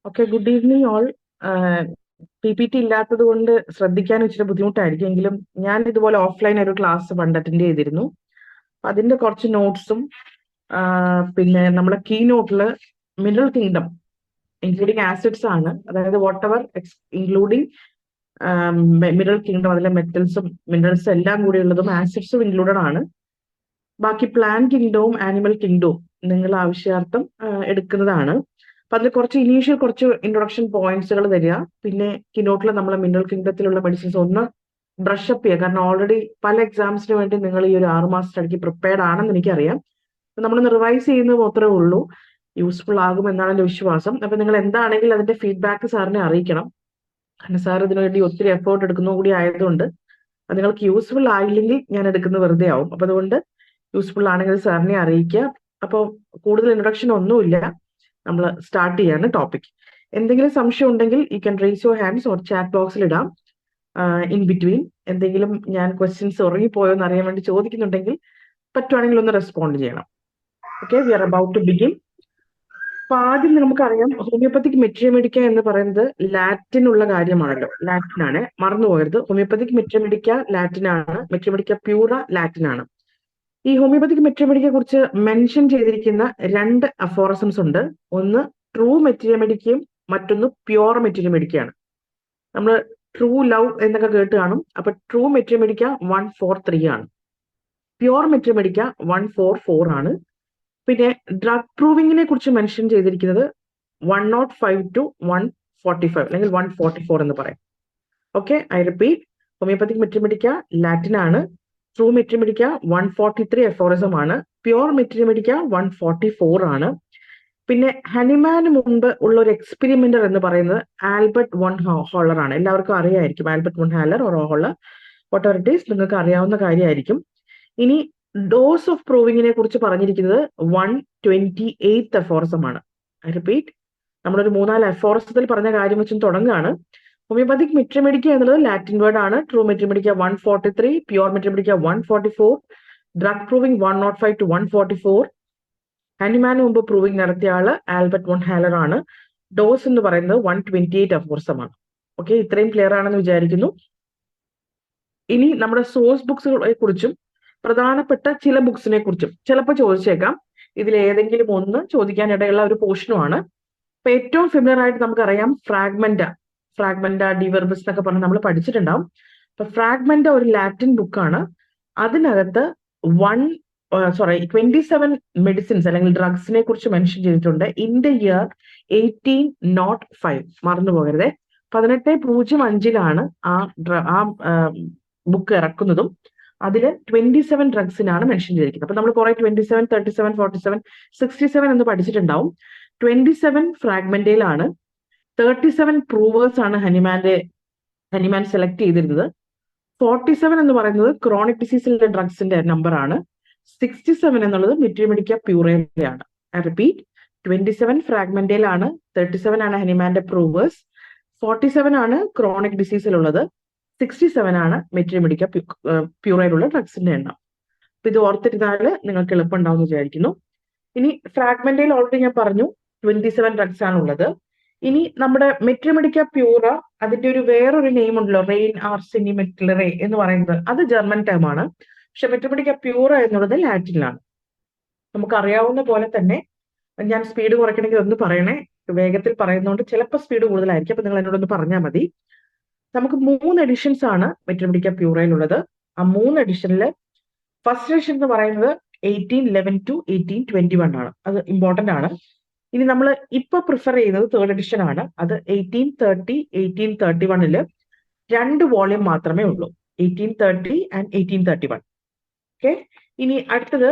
Okay, good evening all. P P T ഇല്ലാത്തത് കൊണ്ട് ശ്രദ്ധിക്കാൻ ഇച്ചിരി ബുദ്ധിമുട്ടായിരിക്കും. എങ്കിലും ഞാൻ ഇതുപോലെ ഓഫ്ലൈൻ ഒരു ക്ലാസ് പണ്ട് അറ്റൻഡ് ചെയ്തിരുന്നു. അപ്പൊ അതിന്റെ കുറച്ച് നോട്ട്സും പിന്നെ നമ്മുടെ കീ നോട്ടിൽ മിനറൽ കിങ്ഡം ഇൻക്ലൂഡിങ് ആസിഡ്സ് ആണ്. അതായത് what ever including mineral kingdom, അതിലെ മെറ്റൽസും മിനറൽസും എല്ലാം കൂടി ഉള്ളതും ആസിഡ്സും ഇൻക്ലൂഡഡ് ആണ്. ബാക്കി പ്ലാൻ കിങ്ഡവും ആനിമൽ കിങ്ഡവും നിങ്ങൾ ആവശ്യാർത്ഥം എടുക്കുന്നതാണ്. അപ്പൊ അതിൽ കുറച്ച് ഇൻട്രൊഡക്ഷൻ പോയിന്റ്സുകൾ തരിക. പിന്നെ കിനോട്ടിൽ നമ്മളെ മിനറൽ കിങ്ഡത്തിലുള്ള മെഡിസിൻസ് ഒന്ന് ബ്രഷ് അപ്പ് ചെയ്യുക. കാരണം ഓൾറെഡി പല എക്സാംസിന് വേണ്ടി നിങ്ങൾ ഈ ഒരു 6 മാസം സ്റ്റഡിക്ക് പ്രിപ്പയർഡ് ആണെന്ന് എനിക്കറിയാം. നമ്മൾ റിവൈസ് ചെയ്യുന്നത് മാത്രമേ ഉള്ളൂ. യൂസ്ഫുൾ ആകും എന്നാണ് എന്റെ വിശ്വാസം. അപ്പൊ നിങ്ങൾ എന്താണെങ്കിലും അതിന്റെ ഫീഡ്ബാക്ക് സാറിനെ അറിയിക്കണം. കാരണം സാർ ഇതിനുവേണ്ടി ഒത്തിരി എഫേർട്ട് എടുക്കുന്ന കൂടി ആയതുകൊണ്ട് അത് നിങ്ങൾക്ക് യൂസ്ഫുൾ ആയില്ലെങ്കിൽ ഞാൻ എടുക്കുന്നത് വെറുതെ ആവും. അപ്പൊ അതുകൊണ്ട് യൂസ്ഫുൾ ആണെങ്കിൽ സാറിനെ അറിയിക്കുക. അപ്പോൾ കൂടുതൽ ഇൻട്രൊഡക്ഷൻ ഒന്നുമില്ല, നമ്മൾ സ്റ്റാർട്ട് ചെയ്യാണ് ടോപ്പിക്. എന്തെങ്കിലും സംശയം ഉണ്ടെങ്കിൽ you can raise your hands or chat ബോക്സിൽ ഇടാം. ഇൻ ബിറ്റ്വീൻ എന്തെങ്കിലും ഞാൻ ക്വസ്റ്റ്യൻസ് ഉറങ്ങിപ്പോയോ എന്ന് അറിയാൻ വേണ്ടി ചോദിക്കുന്നുണ്ടെങ്കിൽ പറ്റുവാണെങ്കിൽ ഒന്ന് റെസ്പോണ്ട് ചെയ്യണം. Okay, we are about to begin. അപ്പൊ ആദ്യം നമുക്കറിയാം, ഹോമിയോപ്പത്തിക് മെട്രിയമെഡിക്ക എന്ന് പറയുന്നത് ലാറ്റിൻ ഉള്ള കാര്യമാണല്ലോ. ലാറ്റിൻ ആണ്, മറന്നു പോകരുത്. ഹോമിയോപ്പത്തിക് മെട്രിയമെഡിക്ക ലാറ്റിൻ ആണ്, മെട്രിയമെഡിക്ക പ്യൂറ ലാറ്റിൻ ആണ്. ഈ ഹോമിയോപ്പത്തിക് മെട്രിയമെഡിക്കയെ കുറിച്ച് മെൻഷൻ ചെയ്തിരിക്കുന്ന 2 അഫോറിസംസ് ഉണ്ട്. ഒന്ന് ട്രൂ മെട്രിയമെഡിക്കയും മറ്റൊന്ന് പ്യോർ മെട്രിയമെഡിക്കയാണ്. നമ്മൾ ട്രൂ ലവ് എന്നൊക്കെ കേട്ട് കാണും. അപ്പൊ ട്രൂ മെട്രിയമെഡിക്ക 143 ആണ്, പ്യോർ മെട്രിയമെഡിക്ക 144 ആണ്. പിന്നെ ഡ്രഗ് പ്രൂവിങ്ങിനെ കുറിച്ച് മെൻഷൻ ചെയ്തിരിക്കുന്നത് 105 to 145 അല്ലെങ്കിൽ 144 എന്ന് പറയും. Okay, I repeat, homoeopathic materia medica Latin ആണ്, ട്രൂ മെട്രിയമെഡിക്ക 143 എഫോറിസം ആണ്, പ്യോർ മെട്രിയമെഡിക്ക 144 ആണ്. പിന്നെ ഹനിമാന് മുമ്പ് ഉള്ള ഒരു എക്സ്പെരിമെന്റർ എന്ന് പറയുന്നത് ആൽബർട്ട് വൺ ഹോളർ ആണ്. എല്ലാവർക്കും അറിയായിരിക്കും Albert von Haller or Haller, whatever it is, നിങ്ങൾക്ക് അറിയാവുന്ന കാര്യമായിരിക്കും. ഇനി ഡോസ് ഓഫ് പ്രൂവിങ്ങിനെ കുറിച്ച് പറഞ്ഞിരിക്കുന്നത് 128 എഫോറിസം ആണ്. ഐ റിപ്പീറ്റ്, നമ്മളൊരു 3-4 എഫോറിസത്തിൽ പറഞ്ഞ കാര്യം വെച്ചും തുടങ്ങുകയാണ്. ഹോമിയോപ്പത്തിക് മെട്രിയമെഡിക്ക എന്നുള്ളത് ലാറ്റിൻ വേർഡ് ആണ്. True materia medica 143, pure materia medica 144, drug proving 105 to 144. ഹനിമാന് മുമ്പ് പ്രൂവിംഗ് നടത്തിയ ആള് ആൽബർട്ട് വൺ ഹാലർ ആണ്. ഡോസ് എന്ന് പറയുന്നത് 128 എഫോറിസം ആണ്. ഓക്കെ, ഇത്രയും ക്ലിയർ ആണെന്ന് വിചാരിക്കുന്നു. ഇനി നമ്മുടെ സോഴ്സ് ബുക്സുകളെ കുറിച്ചും പ്രധാനപ്പെട്ട ചില ബുക്സിനെ കുറിച്ചും ചിലപ്പോൾ ചോദിച്ചേക്കാം. ഇതിൽ ഏതെങ്കിലും ഒന്ന് ചോദിക്കാൻ ഇടയുള്ള ഒരു പോർഷനുമാണ്. അപ്പൊ ഏറ്റവും ഫെമിലിയർ ആയിട്ട് നമുക്കറിയാം ഫ്രാഗ്മെന്റ ഡിവെർബിസ് എന്നൊക്കെ പറഞ്ഞ് നമ്മൾ പഠിച്ചിട്ടുണ്ടാവും. അപ്പൊ ഫ്രാഗ്മെന്റ ഒരു ലാറ്റിൻ ബുക്കാണ്. അതിനകത്ത് 27 മെഡിസിൻസ് അല്ലെങ്കിൽ ഡ്രഗ്സിനെ കുറിച്ച് മെൻഷൻ ചെയ്തിട്ടുണ്ട്. ഇൻ ദ ഇയർ 1805, മറന്നു പോകരുത്. 1805 ആ ബുക്ക് ഇറക്കുന്നതും അതിൽ 27 ഡ്രഗ്സിനാണ് മെൻഷൻ ചെയ്തിരിക്കുന്നത്. അപ്പൊ നമ്മൾ കുറെ 27, 37, 47, 67 എന്ന് പഠിച്ചിട്ടുണ്ടാവും. 27 ഫ്രാഗ്മെന്റയിലാണ്. 37 പ്രൂവേഴ്സ് ആണ് ഹനിമാൻ സെലക്ട് ചെയ്തിരുന്നത്. 47 എന്ന് പറയുന്നത് ക്രോണിക് ഡിസീസിലെ ഡ്രഗ്സിന്റെ നമ്പർ ആണ്. 67 എന്നുള്ളത് മെട്രിയമെഡിക്ക പ്യൂറയിലാണ്. ഐ റിപ്പീറ്റ്, 27 ഫ്രാഗ്മെന്റയിലാണ്, 37 ആണ് ഹനിമാന്റെ പ്രൂവേഴ്സ്, 47 ആണ് ക്രോണിക് ഡിസീസിലുള്ളത്, 67 ആണ് മെട്രിയമെഡിക്ക പ്യൂറയിലുള്ള ഡ്രഗ്സിന്റെ എണ്ണം. അപ്പൊ ഇത് ഓർത്തിരുന്നാൽ നിങ്ങൾക്ക് എളുപ്പമുണ്ടാവും എന്ന് വിചാരിക്കുന്നു. ഇനി ഫ്രാഗ്മെന്റയിൽ ഓൾറെഡി ഞാൻ പറഞ്ഞു 27 ഡ്രഗ്സ് ആണ് ഉള്ളത്. ഇനി നമ്മുടെ മെട്രിയമെഡിക്ക പ്യൂറ, അതിന്റെ ഒരു വേറൊരു നെയിം ഉണ്ടല്ലോ, റെയിൻ ആർസെനിമെറ്റിലറെ എന്ന് പറയുന്നത്, അത് ജർമ്മൻ ടേം ആണ്. പക്ഷെ മെട്രിയമെഡിക്ക പ്യൂറ എന്നുള്ളത് ലാറ്റിനിലാണ്. നമുക്കറിയാവുന്ന പോലെ തന്നെ, ഞാൻ സ്പീഡ് കുറയ്ക്കണമെങ്കിൽ ഒന്ന് പറയണേ, വേഗത്തിൽ പറയുന്നതുകൊണ്ട് ചിലപ്പോൾ സ്പീഡ് കൂടുതലായിരിക്കും. അപ്പൊ നിങ്ങൾ എന്നോടൊന്ന് പറഞ്ഞാൽ മതി. നമുക്ക് 3 എഡിഷൻസ് ആണ് മെട്രിയമെഡിക്ക പ്യൂറയിലുള്ളത്. ആ 3 എഡിഷനിൽ ഫസ്റ്റ് എഡിഷൻ എന്ന് പറയുന്നത് 1811 to 1821 ആണ്. അത് ഇമ്പോർട്ടന്റ് ആണ്. ഇനി നമ്മൾ ഇപ്പൊ പ്രിഫർ ചെയ്യുന്നത് 3rd എഡിഷൻ ആണ്. അത് 1830, 1831 2 വോള്യൂം മാത്രമേ ഉള്ളൂ, 1830 and 1831. ഓക്കെ, ഇനി അടുത്തത്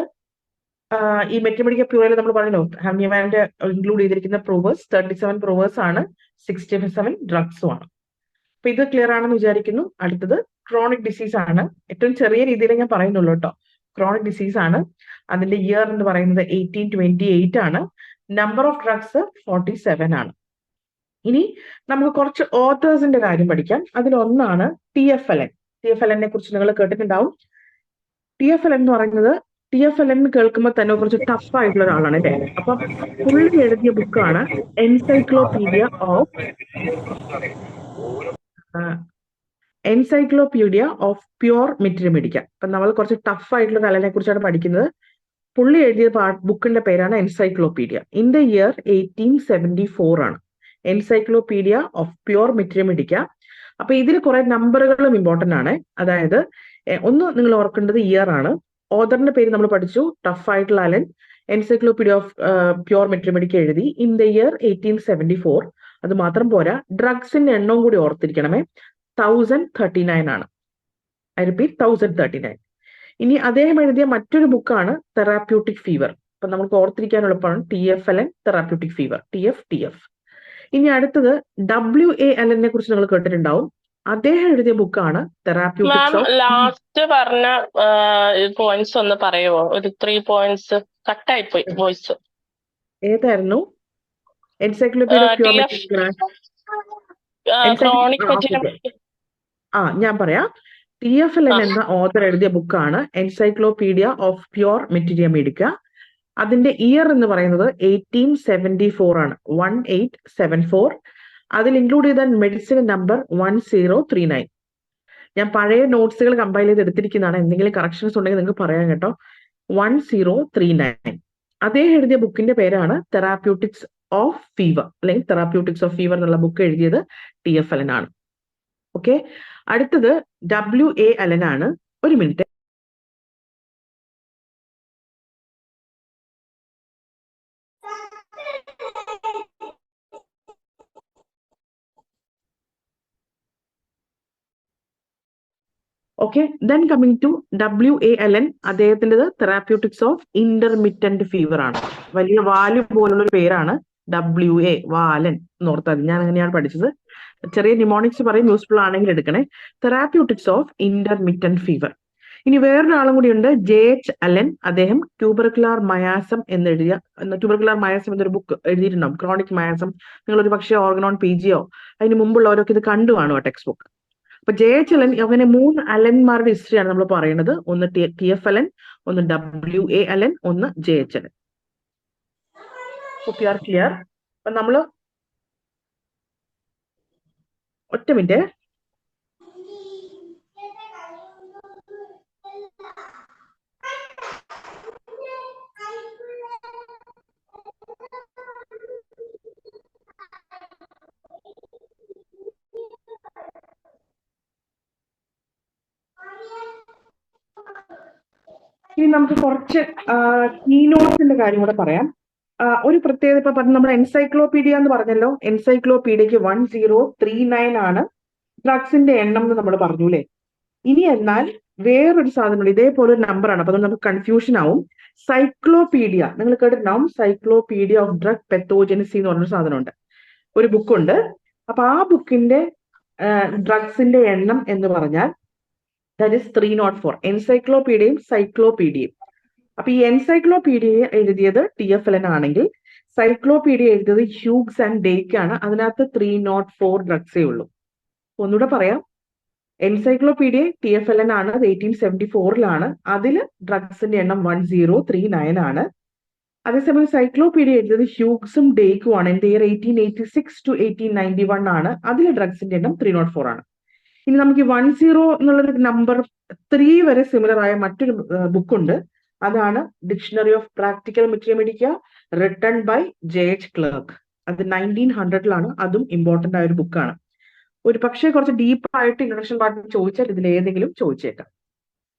ഈ മെട്രിയമെഡിക്ക പ്യൂറയിൽ നമ്മൾ പറഞ്ഞല്ലോ, ഹനിമാന്റെ ഇൻക്ലൂഡ് ചെയ്തിരിക്കുന്ന പ്രൂവേഴ്സ് 37 പ്രൂവേഴ്സ് ആണ്, 67 ഡ്രഗ്സും ആണ്. അപ്പൊ ഇത് ക്ലിയർ ആണെന്ന് വിചാരിക്കുന്നു. അടുത്തത് ക്രോണിക് ഡിസീസ് ആണ്. ഏറ്റവും ചെറിയ രീതിയിൽ ഞാൻ പറയുന്നുള്ളൂ കേട്ടോ. ക്രോണിക് ഡിസീസ് ആണ്. അതിന്റെ ഇയർ എന്ന് പറയുന്നത് 1828 ആണ്. നമ്പർ ഓഫ് ഡ്രഗ്സ് 47 ആണ്. ഇനി നമുക്ക് കുറച്ച് ഓത്തേഴ്സിന്റെ കാര്യം പഠിക്കാം. അതിലൊന്നാണ് TFLN. TFLN കുറിച്ച് നിങ്ങൾ കേട്ടിട്ടുണ്ടാവും. TFLN എന്ന് പറയുന്നത് TFLN കേൾക്കുമ്പോൾ തന്നെ കുറച്ച് ടഫ് ആയിട്ടുള്ള ഒരാളാണ് അല്ലേ? അപ്പൊ പുള്ളി എഴുതിയ ബുക്കാണ് എൻസൈക്ലോപീഡിയ ഓഫ് പ്യുവർ മെറ്റീരിയൽ. അപ്പൊ നമ്മൾ കുറച്ച് ടഫ് ആയിട്ടുള്ള കലനെ കുറിച്ചാണ് പഠിക്കുന്നത്. പുള്ളി എഴുതിയ ബുക്കിന്റെ പേരാണ് എൻസൈക്ലോപീഡിയ. ഇൻ ദ ഇയർ 1874 ആണ് എൻസൈക്ലോപീഡിയ ഓഫ് പ്യുവർ മെറ്റീരിയൽ. അപ്പൊ ഇതിൽ കുറെ നമ്പറുകളും ഇമ്പോർട്ടന്റ് ആണ്. അതായത് ഒന്ന് നിങ്ങൾ ഓർക്കേണ്ടത് ഇയർ ആണ്. ഓതറിന്റെ പേര് നമ്മൾ പഠിച്ചു, ടഫ് ആയിട്ടുള്ള Allen. Encyclopedia of pure material എഴുതി ഇൻ ദ ഇയർ 1874. അത് മാത്രം പോരാ, ഡ്രഗ്സിന്റെ എണ്ണവും കൂടി ഓർത്തിരിക്കണമേ. 1039 ആണ്. I repeat, 1039. ഇനി അദ്ദേഹം എഴുതിയ മറ്റൊരു ബുക്കാണ് തെറാപ്യൂട്ടിക് ഫീവർ. അപ്പൊ നമുക്ക് ഓർത്തിരിക്കാൻ എളുപ്പമാണ് TFLN, തെറാപ്യൂട്ടിക് ഫീവർ, TF. ഇനി അടുത്തത് WA അലനെ കുറിച്ച് നിങ്ങൾ കേട്ടിട്ടുണ്ടാവും. അദ്ദേഹം എഴുതിയ ബുക്കാണ് തെറാപ്യൂട്ടിക്സ് ഓഫ്. ലാസ്റ്റ് പറഞ്ഞ പോയിന്റ്സ് ഒന്ന് പറയുമോ? ഒരു 3 പോയിന്റ്സ് കട്ടായി പോയി വോയിസ്. ഏതായിരുന്നു? Encyclopedia of pure material. ഞാൻ പറയാം. TFLN എന്ന ഓതർ എഴുതിയ ബുക്കാണ് എൻസൈക്ലോപീഡിയ ഓഫ് പ്യുവർ മെറ്റീരിയൽ. അതിന്റെ ഇയർ എന്ന് പറയുന്നത് 1874 ആണ്, 1874. അതിൽ ഇൻക്ലൂഡ് ചെയ്ത മെഡിസിൻ നമ്പർ 1039. ഞാൻ പഴയ നോട്ട്സുകൾ കമ്പൈൽ ചെയ്ത് എടുത്തിരിക്കുന്നതാണ്. എന്തെങ്കിലും കറക്ഷൻസ് ഉണ്ടെങ്കിൽ നിങ്ങൾക്ക് പറയാം കേട്ടോ. 1039. അദ്ദേഹം എഴുതിയ ബുക്കിന്റെ പേരാണ് തെറാപ്യൂട്ടിക്സ് ഓഫ് ഫീവർ, അല്ലെങ്കിൽ തെറാപ്യൂട്ടിക്സ് ഓഫ് ഫീവർ എന്നുള്ള ബുക്ക് എഴുതിയത് TFLN ആണ്. ഓക്കെ, അടുത്തത് WA അലൻ ആണ്. ഒരു minute. Okay, then coming to WA Allen. അദ്ദേഹത്തിൻ്റെത് തെറാപ്യൂട്ടിക്സ് ഓഫ് ഇന്റർമിറ്റന്റ് ഫീവർ ആണ്. വലിയ വാല് പോലുള്ള ഒരു പേരാണ് WA, വാലൻ എന്നോർത്താൽ. ഞാൻ അങ്ങനെയാണ് പഠിച്ചത്. ചെറിയ നിമോണിക്സ് പറയും, യൂസ്ഫുൾ ആണെങ്കിൽ എടുക്കണേ. Therapeutics of intermittent fever. ഇനി വേറൊരാളും കൂടി ഉണ്ട്, JH അലൻ. അദ്ദേഹം ട്യൂബർക്കുലർ മയാസം എന്നൊരു ബുക്ക് എഴുതിയിട്ടുണ്ടാവും. ക്രോണിക് മയാസം. നിങ്ങൾ ഒരു പക്ഷേ ഓർഗനോൺ PGയോ അതിന് മുമ്പുള്ളവരൊക്കെ ഇത് കണ്ടു കാണും ആ ടെക്സ്റ്റ് ബുക്ക്. അപ്പൊ JH അലൻ, അങ്ങനെ 3 അലന്മാരുടെ ഹിസ്റ്ററിയാണ് നമ്മൾ പറയുന്നത്. ഒന്ന് TFLN, ഒന്ന് WA അലൻ, ഒന്ന് JH അലൻ. ക്ലിയർ? അപ്പൊ നമ്മള് ഒറ്റ മിനിറ്റ്. ഇനി നമുക്ക് കുറച്ച് കീനോട്സിന്റെ കാര്യം കൂടെ പറയാം. ഒരു പ്രത്യേകത ഇപ്പൊ പറഞ്ഞു, നമ്മുടെ എൻസൈക്ലോപീഡിയ എന്ന് പറഞ്ഞല്ലോ. എൻസൈക്ലോപീഡിയക്ക് 1039 ആണ് ഡ്രഗ്സിന്റെ എണ്ണം എന്ന് നമ്മൾ പറഞ്ഞു അല്ലേ? ഇനി എന്നാൽ വേറൊരു സാധനമുണ്ട്, ഇതേപോലെ ഒരു നമ്പറാണ്. അപ്പൊ നമുക്ക് കൺഫ്യൂഷൻ ആവും. സൈക്ലോപീഡിയ നിങ്ങൾ കേട്ടിട്ടുണ്ടാവും. സൈക്ലോപീഡിയ ഓഫ് ഡ്രഗ് പെത്തോജനസി എന്ന് പറഞ്ഞൊരു സാധനമുണ്ട്, ഒരു ബുക്കുണ്ട്. അപ്പൊ ആ ബുക്കിന്റെ ഡ്രഗ്സിന്റെ എണ്ണം എന്ന് പറഞ്ഞാൽ ദാറ്റ് ഇസ് 304. എൻസൈക്ലോപീഡിയയും സൈക്ലോപീഡിയയും. അപ്പൊ ഈ എൻസൈക്ലോപീഡിയ എഴുതിയത് TFLN ആണെങ്കിൽ സൈക്ലോപീഡിയ എഴുതിയത് ഹ്യൂഗ്സ് ആൻഡ് ഡേക്ക് ആണ്. അതിനകത്ത് 304 ഡ്രഗ്സേ ഉള്ളൂ. ഒന്നുകൂടെ പറയാം, എൻസൈക്ലോപീഡിയ TFLN ആണ്, അത് 1874 അതിൽ ഡ്രഗ്സിന്റെ എണ്ണം 1039 ആണ്. അതേസമയം സൈക്ലോപീഡിയ എഴുതിയത് ഹ്യൂഗ്സും ഡേക്കും ആണ്. എന്റെ ഇയർ 1886 to 1891 ആണ്. അതിൽ ഡ്രഗ്സിന്റെ എണ്ണം 304 ആണ്. ഇനി നമുക്ക് 10 എന്നുള്ളൊരു നമ്പർ 3 വരെ സിമിലർ ആയ മറ്റൊരു ബുക്കുണ്ട്. അതാണ് dictionary of practical material, written by JH Clarke. അത് 1900 അതും ഇമ്പോർട്ടന്റ് ആയ ഒരു ബുക്കാണ്. ഒരു പക്ഷേ കുറച്ച് ഡീപ്പായിട്ട് ഇൻട്രൊഡക്ഷൻ പാർട്ട് ചോദിച്ചാൽ ഇതിൽ ഏതെങ്കിലും ചോദിച്ചേക്കാം.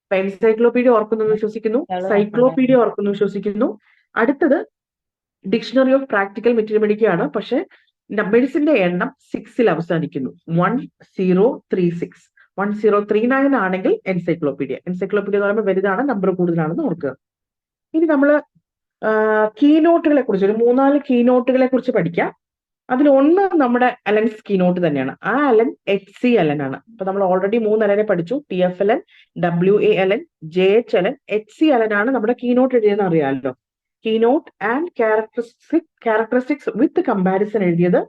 അപ്പൊ എൻസൈക്ലോപീഡിയ ഓർക്കുന്നു വിശ്വസിക്കുന്നു, സൈക്ലോപീഡിയ ഓർക്കുന്നു വിശ്വസിക്കുന്നു. അടുത്തത് ഡിക്ഷണറി ഓഫ് പ്രാക്ടിക്കൽ മെറ്റീരിയൽ ആണ്. പക്ഷെ മെഡിസിന്റെ എണ്ണം 6 അവസാനിക്കുന്നു. 1036. 1039 ആണെങ്കിൽ എൻസൈക്ലോപീഡിയ എന്ന് പറയുമ്പോൾ വലുതാണ്, നമ്പർ കൂടുതലാണെന്ന് ഓർക്കുക. ഇനി നമ്മള് കീനോട്ടുകളെ കുറിച്ച് ഒരു 3-4 കീനോട്ടുകളെ കുറിച്ച് പഠിക്കാം. അതിലൊന്ന് നമ്മുടെ അലൻസ് കീനോട്ട് തന്നെയാണ്. ആ അലൻ HC അലൻ ആണ്. അപ്പൊ നമ്മൾ ഓൾറെഡി 3 അലനെ പഠിച്ചു. TFLN, WA Allen, JH Allen. HC Allen ആണ് നമ്മുടെ കീനോട്ട് എഴുതിയെന്ന് അറിയാമല്ലോ. Keynote and characteristics with comparison എഴുതിയത്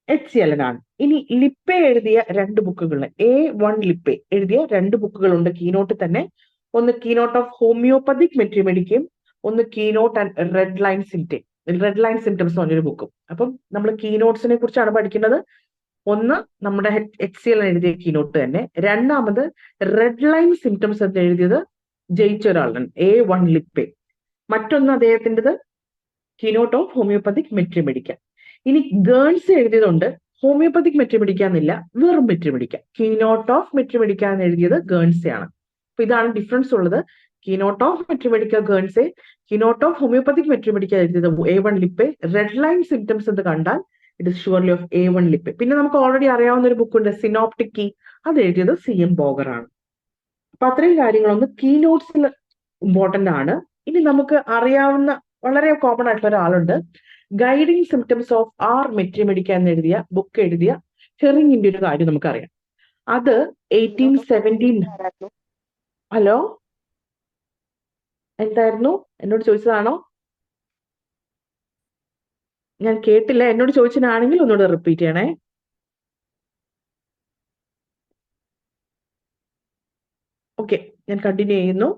HC അലൻ ആണ്. ഇനി ലിപ്പെ എഴുതിയ 2 ബുക്കുകൾ, A1 ലിപ്പെ എഴുതിയ 2 ബുക്കുകളുണ്ട് കീനോട്ട് തന്നെ. ഒന്ന് കീനോട്ട് ഓഫ് ഹോമിയോപ്പതിക് മെട്രിമെഡിക്കയും ഒന്ന് keynote and red line symptoms എന്ന് പറഞ്ഞൊരു ബുക്കും. അപ്പം നമ്മൾ കീനോട്ട്സിനെ കുറിച്ചാണ് പഠിക്കുന്നത്. ഒന്ന് നമ്മുടെ HCL എഴുതിയ കീനോട്ട് തന്നെ. രണ്ടാമത് റെഡ് ലൈൻ സിംറ്റംസ് എന്ന് എഴുതിയത് ജയിച്ച ഒരാളാണ്, A1 ലിപ്പെ. മറ്റൊന്ന് അദ്ദേഹത്തിൻ്റെത് കീനോട്ട് ഓഫ് ഹോമിയോപ്പതിക് മെട്രിമെഡിക്ക. ഇനി ഗേൺസ് എഴുതിയതുണ്ട്, ഹോമിയോപ്പതിക് മെട്രിമെഡിക്ക എന്നില്ല, വെറും മെട്രിമെഡിക്ക. കീനോട്ട് ഓഫ് മെട്രിമെഡിക്ക എന്ന് എഴുതിയത് ഗേൺസെ ആണ്. അപ്പൊ ഇതാണ് ഡിഫറൻസ് ഉള്ളത്. Keynote of materia medica Guernsey, keynote of homoeopathic materia medica എഴുതിയത് A1 Lippe. Red line symptoms എന്ന് കണ്ടാൽ it is surely of A1 Lippe. പിന്നെ നമുക്ക് ഓൾറെഡി അറിയാവുന്ന ഒരു ബുക്കുണ്ട്, സിനോപ്റ്റിക് കീ, അത് എഴുതിയത് CM ബോഗർ ആണ്. അപ്പൊ അത്രയും കാര്യങ്ങളൊന്ന് കീനോട്ട്സിൽ ഇമ്പോർട്ടന്റ് ആണ്. ഇനി നമുക്ക് അറിയാവുന്ന വളരെ കോമൺ ആയിട്ടുള്ള ഒരാളുണ്ട്, ഗൈഡിങ് സിംറ്റംസ് ഓഫ് ആർ മെട്രിമെഡിക്ക എന്ന് എഴുതിയ ബുക്ക് എഴുതിയ ഹെറിങ്ങിന്റെ ഒരു കാര്യം നമുക്കറിയാം. അത് 1817. ഹലോ, എന്തായിരുന്നു? എന്നോട് ചോദിച്ചതാണോ? ഞാൻ കേട്ടില്ല. എന്നോട് ചോദിച്ചതാണെങ്കിൽ ഒന്നുകൂടെ റിപ്പീറ്റ് ചെയ്യണേ. ഓക്കെ, ഞാൻ കണ്ടിന്യൂ ചെയ്യുന്നു.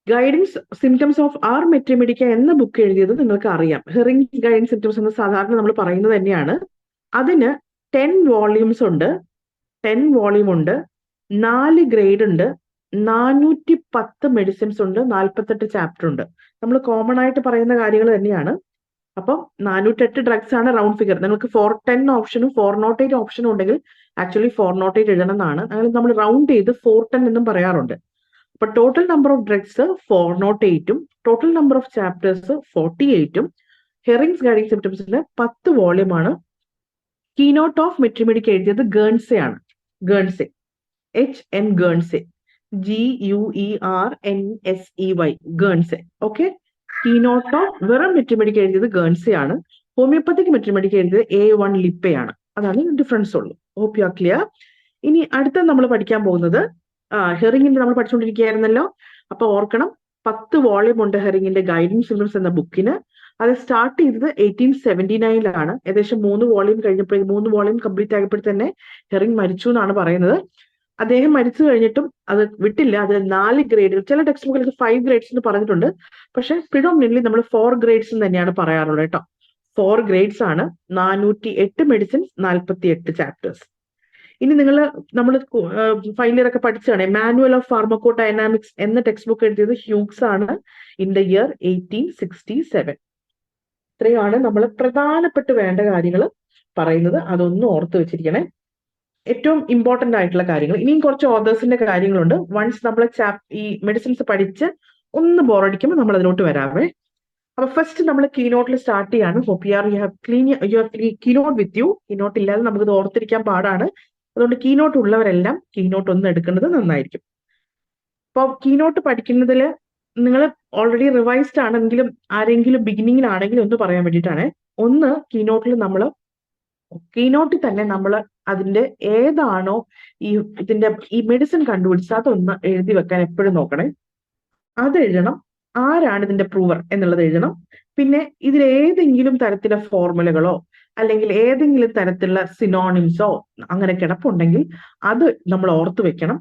ഗൈഡിങ് സിംറ്റംസ് ഓഫ് ആർ മെട്രിമെഡിക്ക എന്ന ബുക്ക് എഴുതിയത് നിങ്ങൾക്ക് അറിയാം. ഹെറിങ് ഗൈഡിങ് സിംറ്റംസ് എന്ന് സാധാരണ നമ്മൾ പറയുന്നത് തന്നെയാണ്. അതിന് 10 വോള്യൂംസ് ഉണ്ട്, 10 വോള്യൂം ഉണ്ട്, 4 ഗ്രേഡ് ഉണ്ട്, 410 മെഡിസിൻസ് ഉണ്ട്, 48 ചാപ്റ്റർ ഉണ്ട്. നമ്മൾ കോമൺ ആയിട്ട് പറയുന്ന കാര്യങ്ങൾ തന്നെയാണ്. അപ്പം 408 ഡ്രഗ്സ് ആണ് റൗണ്ട് ഫിഗർ. നിങ്ങൾക്ക് 410 ഓപ്ഷനും 408 ഓപ്ഷനും ഉണ്ടെങ്കിൽ ആക്ച്വലി 408 എഴുതണം എന്നാണ്. അങ്ങനെ നമ്മൾ റൗണ്ട് ചെയ്ത് 410 എന്നും പറയാറുണ്ട്. അപ്പൊ total number of drugs 408ഉം total number of chapters 48ഉം ഹെറിങ്സ് guiding സിംറ്റംസിന്റെ 10 വോള്യൂമാണ്. Keynote of മെട്രിമെഡിക്ക എഴുതിയത് ഗേൺസെ ആണ്. ഗേൺസെ, HN ഗേൺസെ, GUERNSEY, ഗേൺസെ. Okay, keynote of വെറും മെട്രിമെഡിക്ക എഴുതിയത് ഗേൺസെ ആണ്. ഹോമിയോപ്പതിക് മെട്രിമെഡിക്ക എഴുതിയത് A1 ലിപ്പെ ആണ്. അതാണ് ഡിഫറൻസ് ഉള്ളൂ. Hope you are clear. ഇനി അടുത്ത നമ്മൾ പഠിക്കാൻ പോകുന്നത് ഹെറിങ്ങിന്റെ നമ്മൾ പഠിച്ചുകൊണ്ടിരിക്കുകയായിരുന്നല്ലോ. അപ്പൊ ഓർക്കണം, 10 വോള്യൂം ഉണ്ട് ഹെറിങ്ങിന്റെ ഗൈഡിങ് സിംറ്റംസ് എന്ന ബുക്കിന്. അത് സ്റ്റാർട്ട് ചെയ്തത് 1879 ഏകദേശം 3 വോള്യൂം കഴിഞ്ഞപ്പോൾ, 3 വോള്യൂം കംപ്ലീറ്റ് ആയപ്പോൾ തന്നെ ഹെറിങ് മരിച്ചു എന്നാണ് പറയുന്നത്. അദ്ദേഹം മരിച്ചു കഴിഞ്ഞിട്ടും അത് വിട്ടില്ല. അത് 4 ഗ്രേഡുകൾ, ചില ടെക്സ്റ്റ് ബുക്കിൽ 5 ഗ്രേഡ്സ് എന്ന് പറഞ്ഞിട്ടുണ്ട്. പക്ഷെ പ്രിഡോമിനന്റ്ലി നമ്മൾ 4 ഗ്രേഡ്സ് തന്നെയാണ് പറയാറുള്ളത് കേട്ടോ. 4 ഗ്രേഡ്സ് ആണ്, 408 മെഡിസിൻസ്, 48 ചാപ്റ്റേഴ്സ്. ഇനി നമ്മൾ ഫൈനൽ ഇയർ ഒക്കെ പഠിച്ചാണ്, മാനുവൽ ഓഫ് ഫാർമക്കോ ഡൈനാമിക്സ് എന്ന ടെക്സ്റ്റ് ബുക്ക് എഴുതിയത് ഹ്യൂഗ്സ് ആണ് ഇൻ ദ ഇയർ 1867. ഇത്രയാണ് നമ്മൾ പ്രധാനപ്പെട്ട് വേണ്ട കാര്യങ്ങൾ പറയുന്നത്. അതൊന്നും ഓർത്ത് വെച്ചിരിക്കണേ, ഏറ്റവും ഇമ്പോർട്ടന്റ് ആയിട്ടുള്ള കാര്യങ്ങൾ. ഇനിയും കുറച്ച് ഓതേഴ്സിന്റെ കാര്യങ്ങളുണ്ട്. വൺസ് നമ്മൾ ഈ മെഡിസിൻസ് പഠിച്ച് ഒന്ന് ബോറടിക്കുമ്പോൾ നമ്മൾ അതിലോട്ട് വരാവേ. അപ്പൊ ഫസ്റ്റ് നമ്മൾ കീനോട്ടിൽ സ്റ്റാർട്ട് ചെയ്യാണ്. Hope you have keynote with you. Keynote ഇല്ലാതെ നമുക്കിത് ഓർത്തിരിക്കാൻ പാടാണ്. അതുകൊണ്ട് കീനോട്ട് ഉള്ളവരെല്ലാം കീനോട്ട് ഒന്ന് എടുക്കുന്നത് നന്നായിരിക്കും. അപ്പൊ കീനോട്ട് പഠിക്കുന്നതിൽ നിങ്ങൾ ഓൾറെഡി റിവൈസ്ഡ് ആണെങ്കിലും ആരെങ്കിലും ബിഗിനിങ്ങിലാണെങ്കിലും ഒന്ന് പറയാൻ വേണ്ടിയിട്ടാണ്. ഒന്ന്, കീനോട്ടിൽ തന്നെ നമ്മൾ അതിന്റെ ഏതാണോ ഈ മെഡിസിൻ കണ്ടുപിടിച്ചത് അതൊന്ന് എഴുതി വെക്കാൻ എപ്പോഴും നോക്കണേ. അത് എഴുതണം. ആരാണ് ഇതിന്റെ പ്രൂവർ എന്നുള്ളത് എഴുതണം. പിന്നെ ഇതിൽ ഏതെങ്കിലും തരത്തിലുള്ള ഫോർമുലകളോ അല്ലെങ്കിൽ ഏതെങ്കിലും തരത്തിലുള്ള സിനോണിംസോ അങ്ങനെ കിടപ്പുണ്ടെങ്കിൽ അത് നമ്മൾ ഓർത്തു വെക്കണം.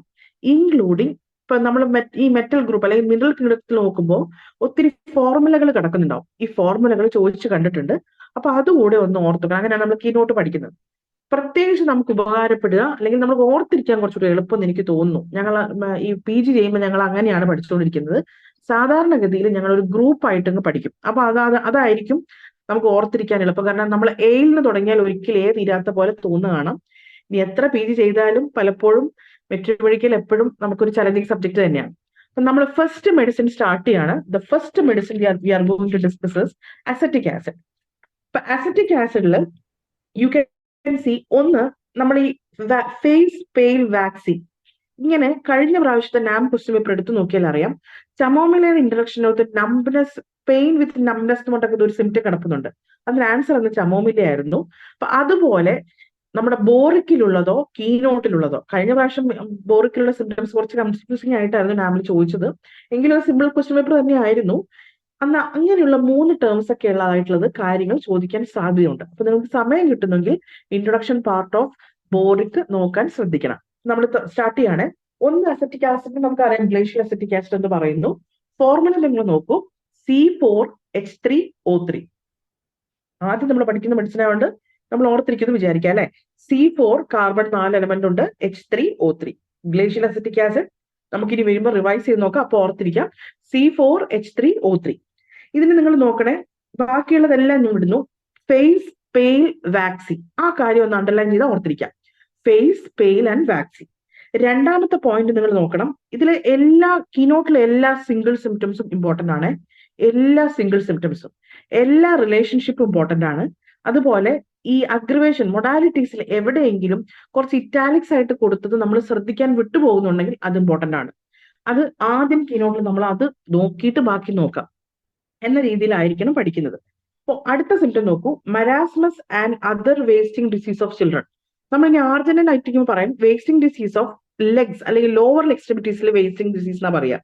ഇൻക്ലൂഡിങ് ഇപ്പൊ നമ്മൾ ഈ മെറ്റൽ ഗ്രൂപ്പ് അല്ലെങ്കിൽ മിനറൽ കിടത്തിൽ നോക്കുമ്പോൾ ഒത്തിരി ഫോർമുലകൾ കിടക്കുന്നുണ്ടാവും. ഈ ഫോർമുലകൾ ചോദിച്ചു കണ്ടിട്ടുണ്ട്. അപ്പൊ അതുകൂടെ ഒന്ന് ഓർത്തുക്കണം. അങ്ങനെയാണ് നമ്മൾ കീനോട്ട് പഠിക്കുന്നത്. പ്രത്യേകിച്ച് നമുക്ക് ഉപകാരപ്പെടുക അല്ലെങ്കിൽ നമുക്ക് ഓർത്തിരിക്കാൻ കുറച്ചുകൂടി എളുപ്പം എനിക്ക് തോന്നുന്നു. ഞങ്ങൾ ഈ PG ചെയ്യുമ്പോൾ ഞങ്ങൾ അങ്ങനെയാണ് പഠിച്ചുകൊണ്ടിരിക്കുന്നത്. സാധാരണഗതിയിൽ ഞങ്ങൾ ഒരു ഗ്രൂപ്പ് ആയിട്ടങ്ങ് പഠിക്കും. അപ്പൊ അതായിരിക്കും നമുക്ക് ഓർത്തിരിക്കാൻ എളുപ്പം. കാരണം നമ്മൾ എയിൽ നിന്ന് തുടങ്ങിയാൽ ഒരിക്കലും തീരാത്ത പോലെ തോന്നുകയാണ്. ഇനി എത്ര PG ചെയ്താലും പലപ്പോഴും മെട്രിമെഡിക്കൽ എപ്പോഴും നമുക്കൊരു ചലഞ്ചിങ് സബ്ജക്ട് തന്നെയാണ്. അപ്പൊ നമ്മൾ ഫസ്റ്റ് മെഡിസിൻ സ്റ്റാർട്ട് ചെയ്യാണ്. The first medicine we are going to discuss acetic acid. ഇപ്പൊ അസറ്റിക് ആസിഡിൽ യു ക്യാൻ സി, ഒന്ന് നമ്മൾ ഈ ഫേസ് പെയിൽ വാക്സിൻ, ഇങ്ങനെ കഴിഞ്ഞ പ്രാവശ്യത്തെ നാം ക്വസ്റ്റ്യൻ പേപ്പർ എടുത്തു നോക്കിയാൽ അറിയാം. ചമോമിലയുടെ ഇൻട്രൊഡക്ഷനകത്ത് നംബ്നെസ്, പെയിൻ വിത്ത് നംബ്നെസ് എന്ന് പറഞ്ഞിട്ട് ഒരു സിംറ്റം കിടക്കുന്നുണ്ട്. അതിന് ആൻസർ അന്ന് ചമോമില ആയിരുന്നു. അപ്പൊ അതുപോലെ നമ്മുടെ ബോറിക്കിലുള്ളതോ കീനോട്ടിലുള്ളതോ, കഴിഞ്ഞ പ്രാവശ്യം ബോറിക്കിലുള്ള സിംറ്റംസ് കുറച്ച് കൺഫ്യൂസിംഗ് ആയിട്ടായിരുന്നു നാമിൽ ചോദിച്ചത്. എങ്കിലും അത് സിമ്പിൾ ക്വസ്റ്റ്യൻ പേപ്പർ തന്നെ ആയിരുന്നു. അന്ന് അങ്ങനെയുള്ള 3 ടേംസ് ഒക്കെ ഉള്ളതായിട്ടുള്ളത് കാര്യങ്ങൾ ചോദിക്കാൻ സാധ്യതയുണ്ട്. അപ്പൊ നിങ്ങൾക്ക് സമയം കിട്ടുന്നെങ്കിൽ ഇൻട്രൊഡക്ഷൻ പാർട്ട് ഓഫ് ബോറിക് നോക്കാൻ ശ്രദ്ധിക്കണം. നമ്മൾ സ്റ്റാർട്ട് ചെയ്യാണ്. ഒന്ന് അസറ്റിക് ആസിഡ് നമുക്കറിയാം ഗ്ലേഷ്യൽ അസറ്റിക് ആസിഡ് എന്ന് പറയുന്നു. ഫോർമുല നിങ്ങൾ നോക്കൂ, C4H3O3. ആദ്യം നമ്മൾ പഠിക്കുന്ന മെഡിസിൻ ആയതുകൊണ്ട് നമ്മൾ ഓർത്തിരിക്കുന്നു വിചാരിക്കാം അല്ലെ. C4 കാർബൺ 4 എലമെന്റ് ഉണ്ട്, H3O3 ഗ്ലേഷ്യൽ അസറ്റിക് ആസിഡ്. നമുക്കിനി വരുമ്പോൾ റിവൈസ് ചെയ്ത് നോക്കാം, അപ്പൊ ഓർത്തിരിക്കാം C4H3O3. ഇതിന് നിങ്ങൾ നോക്കണേ, ബാക്കിയുള്ളതെല്ലാം ഞാൻ വിടുന്നു. ഫേസ് പെയിൽ വാക്സി, ആ കാര്യം ഒന്ന് അണ്ടർലൈൻ ചെയ്താൽ ഓർത്തിരിക്കാം. Face pale and waxy. രണ്ടാമത്തെ പോയിന്റ് നിങ്ങൾ നോക്കണം, ഇതിലെ എല്ലാ കീനോട്ടിലെ എല്ലാ സിംഗിൾ സിംറ്റംസും ഇമ്പോർട്ടന്റ് ആണ്. എല്ലാ സിംഗിൾ സിംറ്റംസും, എല്ലാ റിലേഷൻഷിപ്പും ഇമ്പോർട്ടന്റ് ആണ്. അതുപോലെ ഈ അഗ്രവേഷൻ മൊഡാലിറ്റീസിൽ എവിടെയെങ്കിലും കുറച്ച് ഇറ്റാലിക്സ് ആയിട്ട് കൊടുത്തത് നമ്മൾ ശ്രദ്ധിക്കാൻ വിട്ടുപോകുന്നുണ്ടെങ്കിൽ അത് ഇമ്പോർട്ടന്റ് ആണ്. അത് ആദ്യം കീനോട്ടിൽ നമ്മൾ അത് നോക്കിയിട്ട് ബാക്കി നോക്കാം എന്ന രീതിയിലായിരിക്കണം പഠിക്കുന്നത്. അപ്പോൾ അടുത്ത സിംറ്റം നോക്കൂ, marasmus and other wasting disease of children. നമ്മൾ ഇനി ആർജനൻ ആയിട്ട് പറയും വേസ്റ്റിംഗ് ഡിസീസ് ഓഫ് ലെഗ്സ് അല്ലെങ്കിൽ ലോവർ എക്സ്ട്രിമിറ്റീസിലെ വേസ്റ്റിംഗ് ഡിസീസ് എന്നാ പറയാ.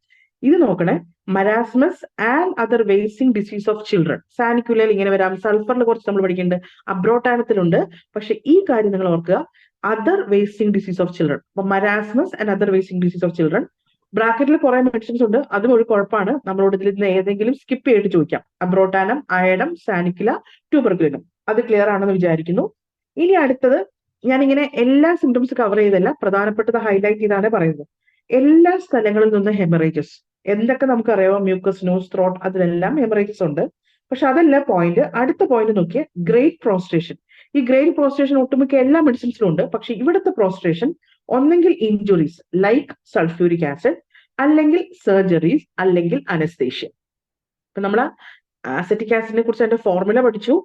ഇത് നോക്കണേ, marasmus and other wasting disease of children. സാനിക്കുലയിൽ ഇങ്ങനെ വരാം, സൾഫറിൽ കുറച്ച് നമ്മൾ പഠിക്കുന്നുണ്ട്, അബ്രോട്ടാനത്തിലുണ്ട്. പക്ഷെ ഈ കാര്യം നിങ്ങൾ ഓർക്കുക, other wasting disease of children. അപ്പൊ marasmus and other wasting disease of children. ബ്രാക്കറ്റിൽ കുറെ മെഡിസിൻസ് ഉണ്ട്, അതും ഒരു കുഴപ്പമാണ്. നമ്മളോട് ഇതിൽ നിന്ന് ഏതെങ്കിലും സ്കിപ്പ് ചെയ്തിട്ട് ചോദിക്കാം. അബ്രോട്ടാനം, അയഡം, സാനിക്കുല, ട്യൂബർക്കുലിനും. അത് ക്ലിയർ ആണെന്ന് വിചാരിക്കുന്നു. ഇനി അടുത്തത്, ഞാനിങ്ങനെ എല്ലാ സിംറ്റംസ് കവർ ചെയ്തല്ല, പ്രധാനപ്പെട്ടത് ഹൈലൈറ്റ് ചെയ്താണ് പറയുന്നത്. എല്ലാ സ്ഥലങ്ങളിൽ നിന്ന് ഹെമറേജസ്, എന്തൊക്കെ നമുക്കറിയാമോ, മ്യൂക്കസ്, നോസ്, ത്രോട്ട്, അതിലെല്ലാം ഹെമറേജസ് ഉണ്ട്. പക്ഷെ അതല്ല പോയിന്റ്. അടുത്ത പോയിന്റ് നോക്കിയേ, ഗ്രേറ്റ് പ്രോസ്ട്രേഷൻ. ഈ ഗ്രേറ്റ് പ്രോസ്ട്രേഷൻ ഒട്ടുമിക്ക എല്ലാ മെഡിസിൻസിലും ഉണ്ട്. പക്ഷെ ഇവിടുത്തെ പ്രോസ്ട്രേഷൻ ഒന്നെങ്കിൽ ഇഞ്ചുറീസ് ലൈക്ക് സൾഫ്യൂരിക് ആസിഡ്, അല്ലെങ്കിൽ സർജറീസ്, അല്ലെങ്കിൽ അനസ്തേഷ്യ. ഇപ്പൊ നമ്മൾ അസറ്റിക് ആസിഡിനെ കുറിച്ച് അതിന്റെ ഫോർമുല പഠിച്ചു,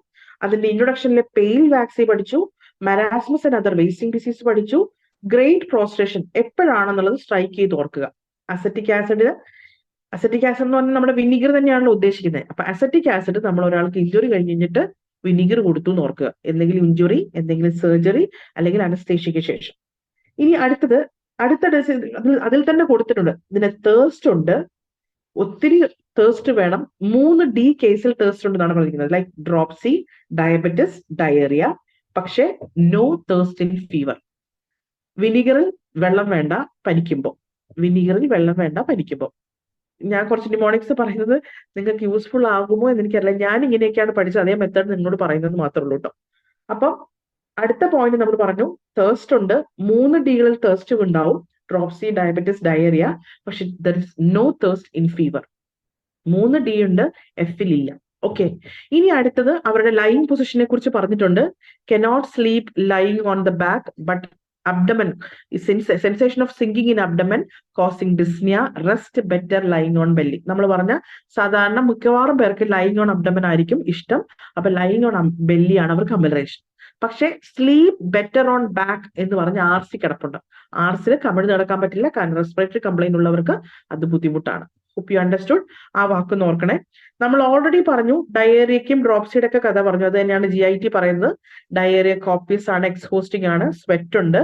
അതിന്റെ ഇൻട്രൊഡക്ഷനിലെ പെയിൽ വാക്സി പഠിച്ചു, marasmus and other wasting disease പഠിച്ചു. ഗ്രേറ്റ് പ്രോസ്ട്രേഷൻ എപ്പോഴാണെന്നുള്ളത് സ്ട്രൈക്ക് ചെയ്ത് ഓർക്കുക. അസറ്റിക് ആസിഡ് എന്ന് പറഞ്ഞാൽ നമ്മുടെ വിനിഗർ തന്നെയാണല്ലോ ഉദ്ദേശിക്കുന്നത്. അപ്പൊ അസറ്റിക് ആസിഡ് നമ്മൾ ഒരാൾക്ക് ഇഞ്ചുറി കഴിഞ്ഞിട്ട് വിനിഗർ കൊടുത്തു എന്ന് ഓർക്കുക. എന്തെങ്കിലും ഇഞ്ചുറി, എന്തെങ്കിലും സർജറി, അല്ലെങ്കിൽ അനസ്തേഷ്യയ്ക്ക് ശേഷം. ഇനി അടുത്തത്, അതിൽ തന്നെ കൊടുത്തിട്ടുണ്ട്, ഇതിന് തേഴ്സ്റ്റ് ഉണ്ട്, ഒത്തിരി തേഴ്സ്റ്റ് വേണം. 3D കേസിൽ തേഴ്സ്റ്റ് ഉണ്ടെന്നാണ് പറഞ്ഞിരിക്കുന്നത്, ലൈക്ക് ഡ്രോപ്സി, ഡയബറ്റിസ്, ഡയറിയ. പക്ഷെ നോ തേഴ്സ്റ്റ് ഇൻ ഫീവർ. വിനിഗറിൽ വെള്ളം വേണ്ട പനിക്കുമ്പോൾ. ഞാൻ കുറച്ച് ന്യൂമോണിക്സ് പറയുന്നത് നിങ്ങൾക്ക് യൂസ്ഫുൾ ആകുമോ എന്ന് എനിക്കറിയില്ല. ഞാൻ ഇങ്ങനെയൊക്കെയാണ് പഠിച്ചത്, അതേ മെത്തേഡ് നിങ്ങളോട് പറയുന്നത് മാത്രമേ ഉള്ളൂ കേട്ടോ. അപ്പം അടുത്ത പോയിന്റ് നമ്മൾ പറഞ്ഞു, തേഴ്സ്റ്റ് ഉണ്ട്, 3D തേഴ്സ്റ്റ് ഉണ്ടാവും, ഡ്രോപ്സി, ഡയബറ്റിസ്, ഡയറിയ. പക്ഷെ there is no thirst in fever. 3D ഉണ്ട്, F-ൽ ഇല്ല. ഓക്കെ. ഇനി അടുത്തത് അവരുടെ ലൈങ് പൊസിഷനെ കുറിച്ച് പറഞ്ഞിട്ടുണ്ട്. Cannot sleep lying on the back but abdomen, sensation of sinking in abdomen causing dyspnea, rest better lying on belly. നമ്മൾ പറഞ്ഞ സാധാരണ മിക്കവാറും പേർക്ക് ലൈങ് ഓൺ അബ്ഡമൻ ആയിരിക്കും ഇഷ്ടം. അപ്പൊ ലൈങ് ഓൺ ബെല്ലി ആണ് അവർക്ക് കമ്പലറേഷൻ. പക്ഷെ സ്ലീപ് ബെറ്റർ ഓൺ ബാക്ക് എന്ന് പറഞ്ഞ RC കിടപ്പുണ്ട്. RC കമിഴ്ന്ന് കിടക്കാൻ പറ്റില്ല, കാരണം റെസ്പിറേറ്ററി കംപ്ലൈന്റ് ഉള്ളവർക്ക് അത് ബുദ്ധിമുട്ടാണ്. Hope you understood. ആ വാക്ക് നോക്കണേ. നമ്മൾ ഓൾറെഡി പറഞ്ഞു ഡയേറിയക്കും ഡ്രോപ്സിയുടെ ഒക്കെ കഥ പറഞ്ഞു. അത് തന്നെയാണ് GIT പറയുന്നത്. ഡയേറിയ കോപ്പീസ് ആണ്, എക്സ്ഹോസ്റ്റിംഗ് ആണ്, സ്വെറ്റ് ഉണ്ട്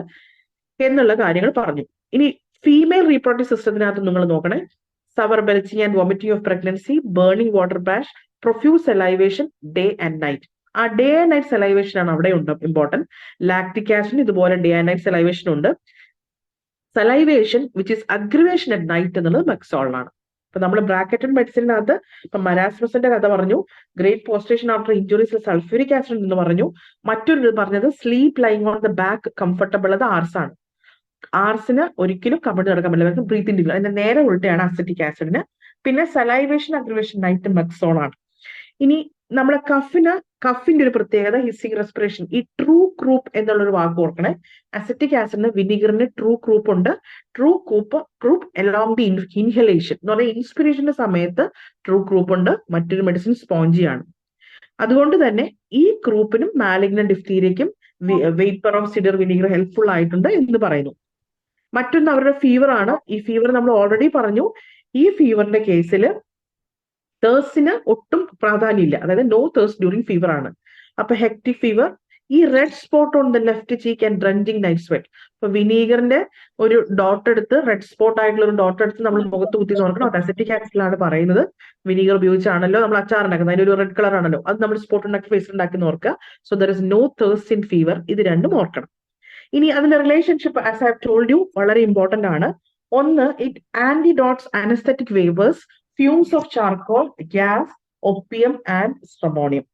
എന്നുള്ള കാര്യങ്ങൾ പറഞ്ഞു. ഇനി ഫീമെയിൽ റീപ്രൊഡക്റ്റീവ് സിസ്റ്റത്തിനകത്ത് നിങ്ങൾ നോക്കണേ, sour belching and vomiting of pregnancy, burning water brash, profuse salivation, day and night. ആ ഡേ ആൻഡ് നൈറ്റ് സെലൈവേഷൻ ആണ് അവിടെ ഉണ്ട് ഇമ്പോർട്ടന്റ്. ലാക്ടിക് ആസിഡിന് ഇതുപോലെ ഡേ ആൻഡ് നൈറ്റ് സെലൈവേഷൻ ഉണ്ട്. സെലൈവേഷൻ വിച്ച് ഇസ് അഗ്രിവേഷൻ അറ്റ് നൈറ്റ് എന്നുള്ളത് മെക്സോളിനാണ്. ഇപ്പൊ നമ്മൾ ബ്രാക്കറ്റഡ് മെഡിസിനകത്ത് ഇപ്പൊ മരാസ്മസിന്റെ കഥ പറഞ്ഞു, great prostration after injuries sulphuric acid എന്ന് പറഞ്ഞു. മറ്റൊരു പറഞ്ഞത് sleep lying on the back comfortable, അത് ആർസ് ആണ്. ആർസിന് ഒരിക്കലും കമിഴ്ന്ന് കിടക്കാൻ പറ്റില്ല, ബ്രീത്തിങ് ഡിഫിക്കൽറ്റി. അതിന്റെ നേരെ ഉൾട്ടയാണ് അസറ്റിക് ആസിഡിന്. പിന്നെ സലൈവേഷൻ, അഗ്രിവേഷൻ, നൈറ്റ് മെക്സോൾ ആണ്. ഇനി നമ്മളെ കഫിന്റെ ഒരു പ്രത്യേകത ഹിസ്സിംഗ് റെസ്പിറേഷൻ. ഈ ട്രൂ ക്രൂപ്പ് എന്നുള്ളൊരു വാക്ക് ഓർക്കണേ. അസറ്റിക് ആസിഡിന് വിനിഗറിന് ട്രൂ ക്രൂപ്പ് ഉണ്ട്. ട്രൂ ക്രൂപ്പ് അലോങ് ദി ഇൻഹലേഷൻ എന്ന് പറഞ്ഞാൽ ഇൻസ്പിറേഷന്റെ സമയത്ത് ട്രൂ ക്രൂപ്പ് ഉണ്ട്. മറ്റൊരു മെഡിസിൻ സ്പോഞ്ചിയാണ്. അതുകൊണ്ട് തന്നെ ഈ ക്രൂപ്പിനും മാലിഗ്നന്റ് ഡിഫ്തീരിയയ്ക്കും vapour of cider vinegar helpful ആയിട്ടുണ്ട് എന്ന് പറയുന്നു. മറ്റൊന്ന് അവരുടെ ഫീവർ ആണ്. ഈ ഫീവർ നമ്മൾ ഓൾറെഡി പറഞ്ഞു. ഈ ഫീവറിന്റെ കേസിൽ തേഴ്സിന് ഒട്ടും പ്രാധാന്യമില്ല, അതായത് നോ തേഴ്സ് ഡ്യൂറിങ് ഫീവർ ആണ്. അപ്പൊ ഹെക്ടിക് ഫീവർ. ഈ red spot on the left cheek and drenching night sweat. അപ്പൊ വിനീഗറിന്റെ ഒരു ഡോട്ട് എടുത്ത്, റെഡ് സ്പോട്ട് ആയിട്ടുള്ള ഒരു ഡോട്ട് എടുത്ത് നമ്മൾ മുഖത്ത് കുത്തി നോക്കണം. അത് അസറ്റിക് ആസിഡിലാണ് പറയുന്നത്. വിനീഗർ ഉപയോഗിച്ചാണല്ലോ നമ്മൾ അച്ചാർ ഉണ്ടാക്കുന്നത്, അതിന്റെ ഒരു റെഡ് കളർ ആണല്ലോ, അത് നമ്മൾ സ്പോട്ട് ഉണ്ടാക്കി ഫേസ് ഉണ്ടാക്കി നോക്കുക. So there is no thirst in fever. ഇത് രണ്ടും ഓർക്കണം. ഇനി അതിന്റെ relationship as I have told you വളരെ ഇമ്പോർട്ടന്റ് ആണ്. ഒന്ന്, it antidotes anaesthetic vapours, fumes of charcoal, gas, opium and stramonium.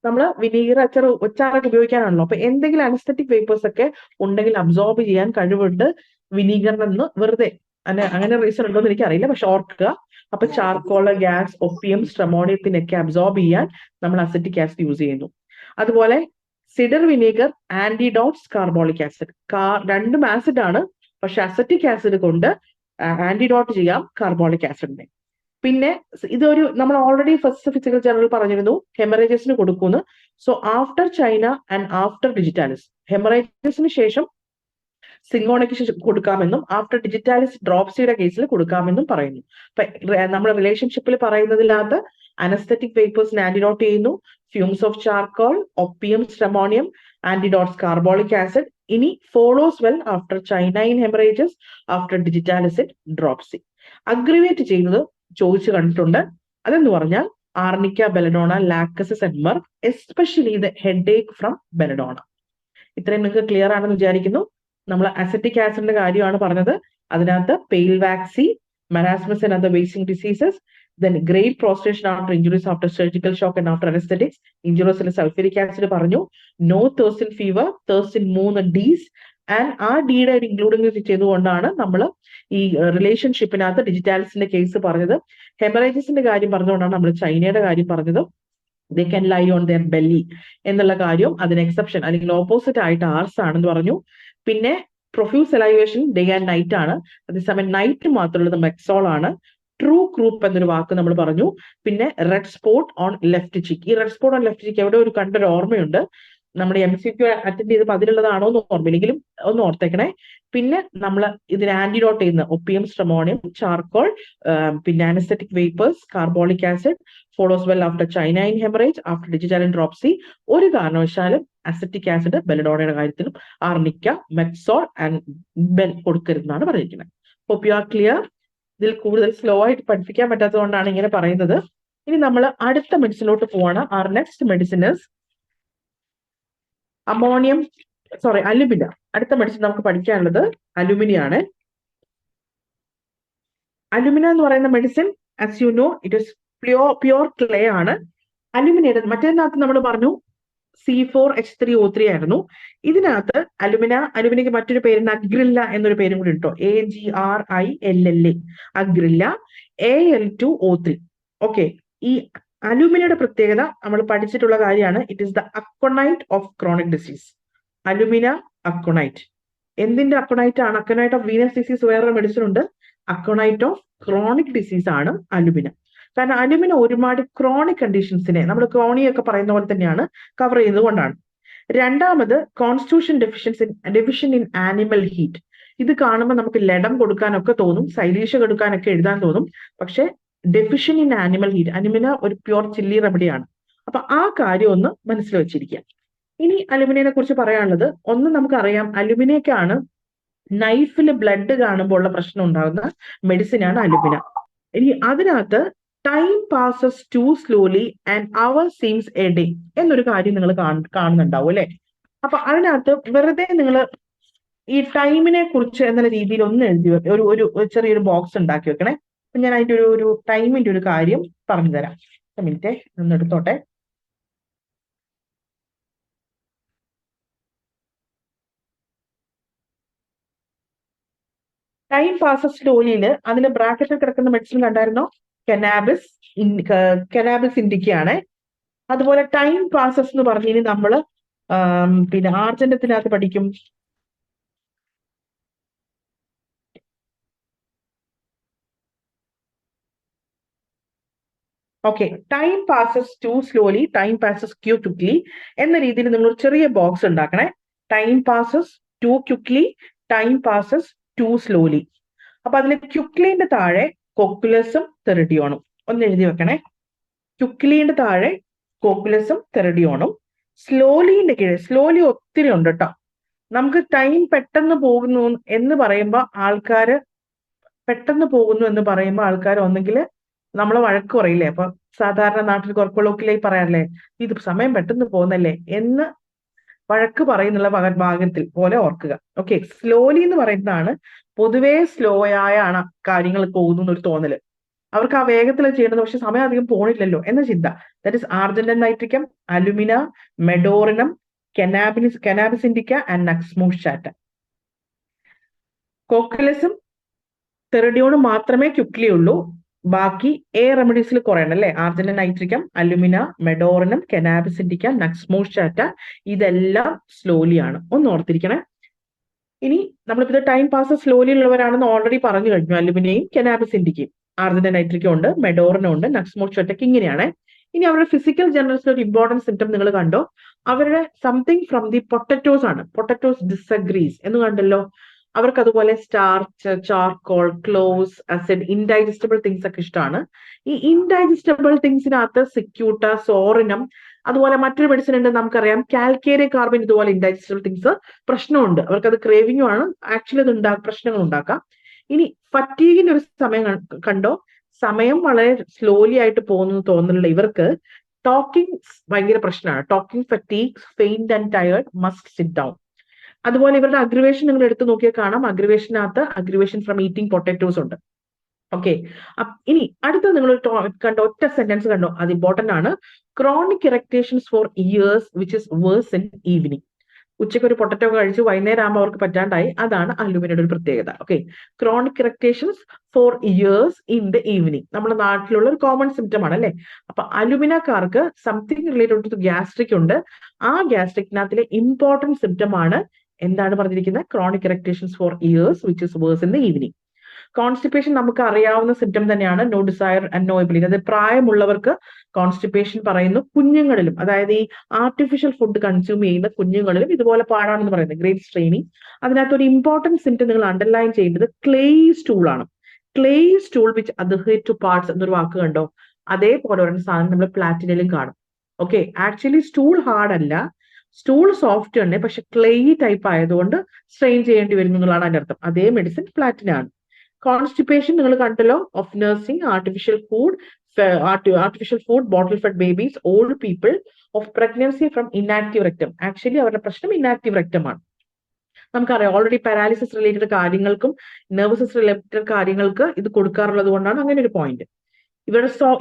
നമ്മൾ വിനീഗർ അച്ചാറൊക്കെ ഉപയോഗിക്കാനാണല്ലോ. അപ്പൊ എന്തെങ്കിലും അനസ്തറ്റിക് വേപ്പേഴ്സ് ഒക്കെ ഉണ്ടെങ്കിൽ അബ്സോർബ് ചെയ്യാൻ കഴിവുണ്ട് വിനീഗറിനെന്ന് വെറുതെ അങ്ങനെ റീസൺ ഉണ്ടോ എന്ന് എനിക്കറിയില്ല, പക്ഷെ ഓർക്കുക. അപ്പൊ ചാർക്കോള്, ഗ്യാസ്, ഒപ്പിയം, സ്ട്രമോണിയത്തിനൊക്കെ അബ്സോർബ് ചെയ്യാൻ നമ്മൾ അസറ്റിക് ആസിഡ് യൂസ് ചെയ്യുന്നു. അതുപോലെ സിഡർ വിനീഗർ ആന്റിഡോട്സ് കാർബോളിക് ആസിഡ്. രണ്ടും ആസിഡ് ആണ്, പക്ഷെ അസറ്റിക് ആസിഡ് കൊണ്ട് ആന്റിഡോട്ട് ചെയ്യാം കാർബോളിക് ആസിഡിനെ. പിന്നെ ഇതൊരു നമ്മൾ ഓൾറെഡി ഫസ്റ്റ് ഫിസിക്കൽ ജേർണൽ പറഞ്ഞിരുന്നു ഹെമറേജസിന് കൊടുക്കുന്നു. So after China and after digitalis, ഹെമറേജസിന് ശേഷം സിങ്കോണയ്ക്ക് കൊടുക്കാമെന്നും ആഫ്റ്റർ ഡിജിറ്റാലിസ് ഡ്രോപ്സിയുടെ കേസിൽ കൊടുക്കാമെന്നും പറയുന്നു. അപ്പൊ നമ്മൾ റിലേഷൻഷിപ്പിൽ പറയുന്നതിനകത്ത് അനസ്തറ്റിക് വേപ്പേഴ്സിന് ആന്റിഡോട്ട് ചെയ്യുന്നു, fumes of charcoal, opium, stramonium, antidotes carbolic acid. ഇനി follows well after China in haemorrhages, after digitalis dropsy. Aggravate ചെയ്യുന്നത് ചോദിച്ചു കണ്ടിട്ടുണ്ട്. അതെന്ന് പറഞ്ഞാൽ arnica, belladonna, lachesis and merc, especially the headache from belladonna. ഇത്രയും നിങ്ങൾക്ക് ക്ലിയർ ആണെന്ന് വിചാരിക്കുന്നു. നമ്മൾ അസറ്റിക് ആസിഡിന്റെ കാര്യമാണ് പറഞ്ഞത്. അതിനകത്ത് pale waxy, marasmus and other wasting diseases, then great prostration after injuries after surgical shock and after anaesthetics. ഇഞ്ചുറീസിൽ സൾഫ്യൂരിക് ആസിഡ് പറഞ്ഞു. No thirst in fever, thirst in 3 Ds. And ആ ഡിയുടെ ഇൻക്ലൂഡിംഗ് ചെയ്തുകൊണ്ടാണ് നമ്മൾ ഈ റിലേഷൻഷിപ്പിനകത്ത് ഡിജിറ്റാലിസിന്റെ കേസ് പറഞ്ഞത്. ഹെമറേജസിന്റെ കാര്യം പറഞ്ഞുകൊണ്ടാണ് നമ്മൾ ചൈനയുടെ കാര്യം പറഞ്ഞത്. They can lie on their belly എന്നുള്ള കാര്യം അതിന് എക്സെപ്ഷൻ അല്ലെങ്കിൽ ഓപ്പോസിറ്റ് ആയിട്ട് ആർസ് ആണെന്ന് പറഞ്ഞു. പിന്നെ പ്രൊഫ്യൂസ് എലൈവേഷൻ ഡേ ആൻഡ് നൈറ്റ് ആണ്, അതേസമയം നൈറ്റ് മാത്രമുള്ളത് മെക്സോൾ ആണ്. ട്രൂ ക്രൂപ്പ് എന്നൊരു വാക്ക് നമ്മൾ പറഞ്ഞു. പിന്നെ റെഡ് സ്പോട്ട് ഓൺ ലെഫ്റ്റ് ചിക്ക്. ഈ റെഡ് സ്പോട്ട് ഓൺ ലെഫ്റ്റ് ചിക്ക് എവിടെ ഒരു കണ്ടൊരു ഓർമ്മയുണ്ട്, നമ്മുടെ MCQ അറ്റൻഡ് ചെയ്തപ്പോൾ അതിലുള്ളതാണോ എന്ന് ഓർമ്മയില്ലെങ്കിലും ഒന്ന് ഓർത്തേക്കണേ. പിന്നെ നമ്മൾ ഇതിന് ആന്റിഡോട്ട് ചെയ്യുന്ന ഒപ്പിയം, സ്ട്രമോണിയം, ചാർക്കോൾ, പിന്നെ anaesthetic vapours, carbolic acid, follows well after China in haemorrhage, after digitalin dropsy. ഒരു കാരണവശാലും അസറ്റിക് ആസിഡ് ബെലഡോണയുടെ കാര്യത്തിലും ആർണിക്ക, മെക്സോൾ ആൻഡ് ബെൽ കൊടുക്കരുതെന്നാണ് പറഞ്ഞിരിക്കുന്നത്. Hope you are clear. ഇതിൽ കൂടുതൽ സ്ലോ ആയിട്ട് പഠിപ്പിക്കാൻ പറ്റാത്തതുകൊണ്ടാണ് ഇങ്ങനെ പറയുന്നത്. ഇനി നമ്മൾ അടുത്ത മെഡിസിനിലോട്ട് പോവാണ്. Our next medicine is alumina. അടുത്ത മെഡിസിൻ നമുക്ക് പഠിക്കാനുള്ളത് അലുമിനിയാണ്. അലുമിന എന്ന് പറയുന്ന medicine, as you know, it is pure clay ആണ്. അലുമിനയുടെ മറ്റേതിനകത്ത് നമ്മൾ പറഞ്ഞു C4H3O3 ആയിരുന്നു. ഇതിനകത്ത് അലുമിനയ്ക്ക് മറ്റൊരു പേരുണ്ട്, അഗ്രില്ല എന്നൊരു പേരും കൂടി ഉണ്ടോ, AGRILLA, അഗ്രില്ല, Al2O3. ഓക്കെ, ഈ അലുമിനയുടെ പ്രത്യേകത നമ്മൾ പഠിച്ചിട്ടുള്ള കാര്യമാണ്. It is the aconite of chronic disease. Alumina aconite. എന്തിന്റെ അക്വണൈറ്റ് ആണ്? അക്വണൈറ്റ് ഓഫ് വീനസ് ഡിസീസ് വേറൊരു മെഡിസിൻ ഉണ്ട്. അക്വണൈറ്റ് ഓഫ് ക്രോണിക് ഡിസീസ് ആണ് അലുമിന. കാരണം അലുമിന ഒരുപാട് ക്രോണിക് കണ്ടീഷൻസിനെ, നമ്മൾ ക്രോണിയൊക്കെ പറയുന്ന പോലെ തന്നെയാണ്, കവർ ചെയ്യുന്നത് കൊണ്ടാണ്. രണ്ടാമത് constitution deficient in animal heat. ഇത് കാണുമ്പോൾ നമുക്ക് ലഡം കൊടുക്കാനൊക്കെ തോന്നും, സൈലീഷ കൊടുക്കാനൊക്കെ എഴുതാൻ തോന്നും. പക്ഷെ deficient in animal heat, alumina ഒരു പ്യുവർ ചില്ലി റെമഡിയാണ്. അപ്പൊ ആ കാര്യം ഒന്ന് മനസ്സിൽ വെച്ചിരിക്കുക. ഇനി അലുമിനിയെ കുറിച്ച് പറയാനുള്ളത്, ഒന്ന് നമുക്കറിയാം അലുമിനയ്ക്കാണ് നൈഫിൽ ബ്ലഡ് കാണുമ്പോൾ ഉള്ള പ്രശ്നം ഉണ്ടാകുന്ന മെഡിസിനാണ് അലുമിന. ഇനി അതിനകത്ത് time passes too slowly and hours seems a day എന്നൊരു കാര്യം നിങ്ങൾ കാണുന്നുണ്ടാവും അല്ലെ. അപ്പൊ അതിനകത്ത് വെറുതെ നിങ്ങൾ ഈ ടൈമിനെ കുറിച്ച് എന്നുള്ള രീതിയിൽ ഒന്ന് എഴുതി ഒരു ചെറിയൊരു ബോക്സ് ഉണ്ടാക്കി വെക്കണേ. അപ്പൊ ഞാൻ അതിന്റെ ഒരു ടൈമിന്റെ ഒരു കാര്യം പറഞ്ഞു തരാം. മിനിറ്റ് ഒന്ന് എടുത്തോട്ടെ. ടൈം പാസസ് സ്ലോലിയിൽ അതിന്റെ ബ്രാക്കറ്റിൽ കിടക്കുന്ന മെഡിസിൻ കണ്ടായിരുന്നോ? കനാബിസ് ഇൻഡിക്കയാണ്. അതുപോലെ ടൈം പാസസ് എന്ന് പറഞ്ഞു നമ്മൾ പിന്നെ ആർജന്റത്തിനകത്ത് പഠിക്കും. Okay, time passes too slowly, time passes quickly എന്ന രീതിയിൽ നിങ്ങൾ ചെറിയ ബോക്സ് ഉണ്ടാക്കണേ. Time passes too quickly, time passes too slowly. അപ്പൊ അതിൽ ക്വിക്ലിന്റെ താഴെ കോക്കുലസും തെറിഡിയോണും ഒന്ന് എഴുതി വെക്കണേ. ക്വിക്ലിന്റെ താഴെ കോക്കുലസും തെറിഡിയോണും. സ്ലോലിന്റെ കീഴെ, സ്ലോലി ഒത്തിരി ഉണ്ട് കേട്ടോ. നമുക്ക് ടൈം പെട്ടെന്ന് പോകുന്നു എന്ന് പറയുമ്പോൾ ആൾക്കാര് ഒന്നെങ്കിൽ നമ്മളെ വഴക്ക് പറയില്ലേ. അപ്പൊ സാധാരണ നാട്ടിൽ കൊളോക്കിലായി പറയാറില്ലേ, ഇത് സമയം പെട്ടെന്ന് പോകുന്നല്ലേ എന്ന് വഴക്ക് പറയുന്നുള്ള ഭാഗത്തിൽ പോലെ ഓർക്കുക. ഓക്കെ, സ്ലോലി എന്ന് പറയുന്നതാണ് പൊതുവേ സ്ലോ ആയാണ് കാര്യങ്ങൾ പോകുന്നു എന്നൊരു തോന്നല്. അവർക്ക് ആ വേഗത്തിൽ ചെയ്യേണ്ടത്, പക്ഷെ സമയം അധികം പോണില്ലല്ലോ എന്ന ചിന്ത. That is argentum nitricum, alumina, medorrhinum, cannabis indica and nux moschata. കോക്കലസും തെറഡിയോണും മാത്രമേ ക്യുക്ലി ഉള്ളൂ. ബാക്കി എ റെമഡീസിൽ കുറയണം അല്ലെ. Argentum nitricum, alumina, medorrhinum, cannabis indica, nux moschata, ഇതെല്ലാം സ്ലോലി ആണ്. ഒന്ന് ഓർത്തിരിക്കണേ. ഇനി നമ്മളിപ്പോ ടൈം പാസ് സ്ലോലി ഉള്ളവരാണെന്ന് ഓൾറെഡി പറഞ്ഞു കഴിഞ്ഞു. അലുമിനയും കനാബിസ് ഇൻഡിക്കയും. ആർജന്റൻ നൈട്രിക്കം ഉണ്ട്, മെഡോറിനം ഉണ്ട്, നക്സ്മൂഷാറ്റയ്ക്ക് ഇങ്ങനെയാണ്. ഇനി അവരുടെ ഫിസിക്കൽ ജനറൽസിൽ ഒരു ഇമ്പോർട്ടൻറ്റ് സിംറ്റം നിങ്ങൾ കണ്ടോ? അവരുടെ സംതിങ് ഫ്രം ദി പൊട്ടറ്റോസ് ആണ്. പൊട്ടറ്റോസ് ഡിസഗ്രീസ് എന്ന് കണ്ടല്ലോ. അവർക്ക് അതുപോലെ starch, charcoal, cloves, acid, indigestible things ഒക്കെ ഇഷ്ടമാണ്. ഈ ഇൻഡൈജസ്റ്റബിൾ തിങ്സിനകത്ത് സിക്യൂട്ട, സോറിനം, അതുപോലെ മറ്റൊരു മെഡിസിൻ ഉണ്ട് നമുക്കറിയാം, കാൽക്കേരിയ കാർബൺ. ഇതുപോലെ ഇൻഡൈജസ്റ്റബിൾ തിങ്സ് പ്രശ്നമുണ്ട്, അവർക്കത് ക്രേവിംഗും ആണ്. ആക്ച്വലി അത് പ്രശ്നങ്ങൾ ഉണ്ടാക്കാം. ഇനി ഫറ്റീഗിന്റെ ഒരു സമയം കണ്ടോ? സമയം വളരെ സ്ലോലി ആയിട്ട് പോകുന്നു തോന്നുന്നില്ല ഇവർക്ക്. ടോക്കിംഗ് ഭയങ്കര പ്രശ്നമാണ്. Talking fatigue, feint and tired, must sit down. അതുപോലെ ഇവരുടെ അഗ്രിവേഷൻ നിങ്ങൾ എടുത്തു നോക്കിയാൽ കാണാം. അഗ്രിവേഷനകത്ത് അഗ്രിവേഷൻ ഫ്രം ഈറ്റിംഗ് പൊട്ടറ്റോസ് ഉണ്ട്. ഓക്കെ, ഇനി അടുത്ത നിങ്ങൾ കണ്ടോ, ഒറ്റ സെന്റൻസ് കണ്ടോ, അത് ഇമ്പോർട്ടന്റ് ആണ്. Chronic irritations for ears which is worse in evening. ഉച്ചയ്ക്ക് ഒരു പൊട്ടറ്റോ കഴിച്ച് വൈകുന്നേരം ആകുമ്പോൾ അവർക്ക് പറ്റാണ്ടായി. അതാണ് അലുമിനയുടെ ഒരു പ്രത്യേകത. Okay, chronic irritations for ears in the evening നമ്മുടെ നാട്ടിലുള്ള ഒരു കോമൺ സിംറ്റം ആണ് അല്ലെ. അപ്പൊ അലുമിനക്കാർക്ക് സംതിങ് റിലേറ്റഡ് ടു ഗ്യാസ്ട്രിക് ഉണ്ട്. ആ ഗ്യാസ്ട്രിക്കിനകത്തിലെ ഇമ്പോർട്ടന്റ് സിംറ്റം ആണ് എന്താണ് പറഞ്ഞിരിക്കുന്നത്? Chronic irritations for ears which is worse in the evening. Constipation നമുക്ക് അറിയാവുന്ന സിംറ്റം തന്നെയാണ്. No desire and no ability. അത് പ്രായമുള്ളവർക്ക് കോൺസ്റ്റിപ്പേഷൻ പറയുന്നു. കുഞ്ഞുങ്ങളിലും, അതായത് ഈ ആർട്ടിഫിഷ്യൽ ഫുഡ് കൺസ്യൂം ചെയ്യുന്ന കുഞ്ഞുങ്ങളിലും ഇതുപോലെ പാടാണെന്ന് പറയുന്നത്. Great straining. അതിനകത്ത് ഒരു ഇമ്പോർട്ടന്റ് സിംറ്റം നിങ്ങൾ അണ്ടർലൈൻ ചെയ്യേണ്ടത് ക്ലേ സ്റ്റൂൾ ആണ്. Clay stool which adhere to parts എന്നൊരു വാക്ക് കണ്ടോ? അതേപോലെ ഒരു സാധനം നമ്മൾ പ്ലാറ്റിനയിലും കാണും. ഓക്കെ, ആക്ച്വലി സ്റ്റൂൾ ഹാർഡ് അല്ല, സ്റ്റൂൾ സോഫ്റ്റ് തന്നെ, പക്ഷെ ക്ലേ ടൈപ്പ് ആയതുകൊണ്ട് സ്ട്രെയിൻ ചെയ്യേണ്ടി വരുന്നു എന്നുള്ളതാണ് അതിന്റെ അർത്ഥം. അതേ മെഡിസിൻ പ്ലാറ്റിന ആണ്. കോൺസ്റ്റിപ്പേഷൻ നിങ്ങൾ കണ്ടല്ലോ. Of nursing, artificial food, bottle fed babies, old people, of pregnancy from inactive rectum. Actually അവരുടെ പ്രശ്നം ഇനാക്റ്റീവ് റെക്ടം ആണ്. നമുക്കറിയാം ഓൾറെഡി പാരാലിസിസ് റിലേറ്റഡ് കാര്യങ്ങൾക്കും നെർവസ് റിലേറ്റഡ് കാര്യങ്ങൾക്ക് ഇത് കൊടുക്കാറുള്ളത് കൊണ്ടാണ് അങ്ങനെ ഒരു point.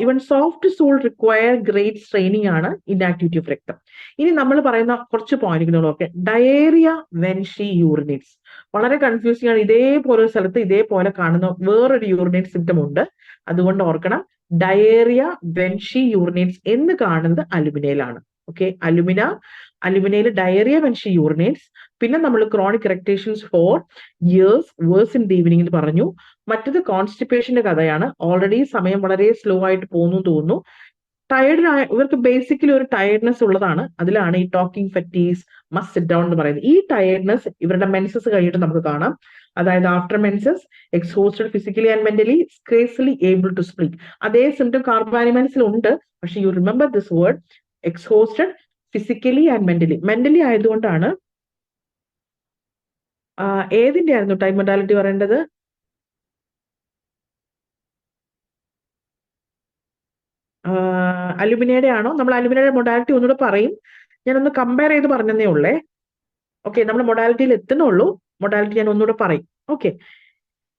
Even soft stool require great straining ആണ് ഇനാക്ടിവിറ്റി ഓഫ് രക്തം. ഇനി നമ്മൾ പറയുന്ന കുറച്ച് പോയിന്റുകൾ നോക്കെ. Diarrhoea when she urinates. വളരെ കൺഫ്യൂസിംഗ് ആണ്. ഇതേപോലെ ഒരു സ്ഥലത്ത് ഇതേപോലെ കാണുന്ന വേറൊരു യൂറിനേറ്റ് സിംറ്റം ഉണ്ട്. അതുകൊണ്ട് ഓർക്കണം, ഡയേറിയ വെൻ ഷീ യൂറിനേറ്റ്സ് എന്ന് കാണുന്നത് അലുമിനയിലാണ്. ഓക്കെ, അലുമിനയിൽ ഡയറിയ വെൻ ഷീ യൂറിനേറ്റ്സ്. പിന്നെ നമ്മൾ chronic irritations for years worse in the evening എന്ന് പറഞ്ഞു. മറ്റത് കോൺസ്റ്റിപ്പേഷന്റെ കഥയാണ്. ഓൾറെഡി സമയം വളരെ സ്ലോ ആയിട്ട് തോന്നുന്നു. ഇവർക്ക് ബേസിക്കലി ഒരു ടയർഡ്നെസ് ഉള്ളതാണ്. അതിലാണ് ഈ ടോക്കിംഗ് ഫറ്റീസ്, മസ്റ്റ് സിറ്റ് ഡൗൺ എന്ന് പറയുന്നത്. ഈ ടയർഡ്നെസ് ഇവരുടെ മെൻസസ് കഴിഞ്ഞിട്ട് നമുക്ക് കാണാം. അതായത് after menses, exhausted physically and mentally, scarcely able to speak. അതേ സിംറ്റം കാർബോനിമാൻസിൽ ഉണ്ട്. പക്ഷെ you remember this word, exhausted physically and mentally ആയതുകൊണ്ടാണ്. ഏതിന്റെ ആയിരുന്നു ടൈം മൊഡാലിറ്റി പറയേണ്ടത്? അലുമിനയുടെ ആണോ? നമ്മൾ അലുമിനയുടെ മൊഡാലിറ്റി ഒന്നുകൂടെ പറയും. ഞാനൊന്ന് കമ്പയർ ചെയ്ത് പറഞ്ഞതേ ഉള്ളേ. ഓക്കെ, നമ്മൾ മൊഡാലിറ്റിയിൽ എത്തുന്നുള്ളൂ. മൊഡാലിറ്റി ഞാൻ ഒന്നുകൂടെ പറയും. ഓക്കെ,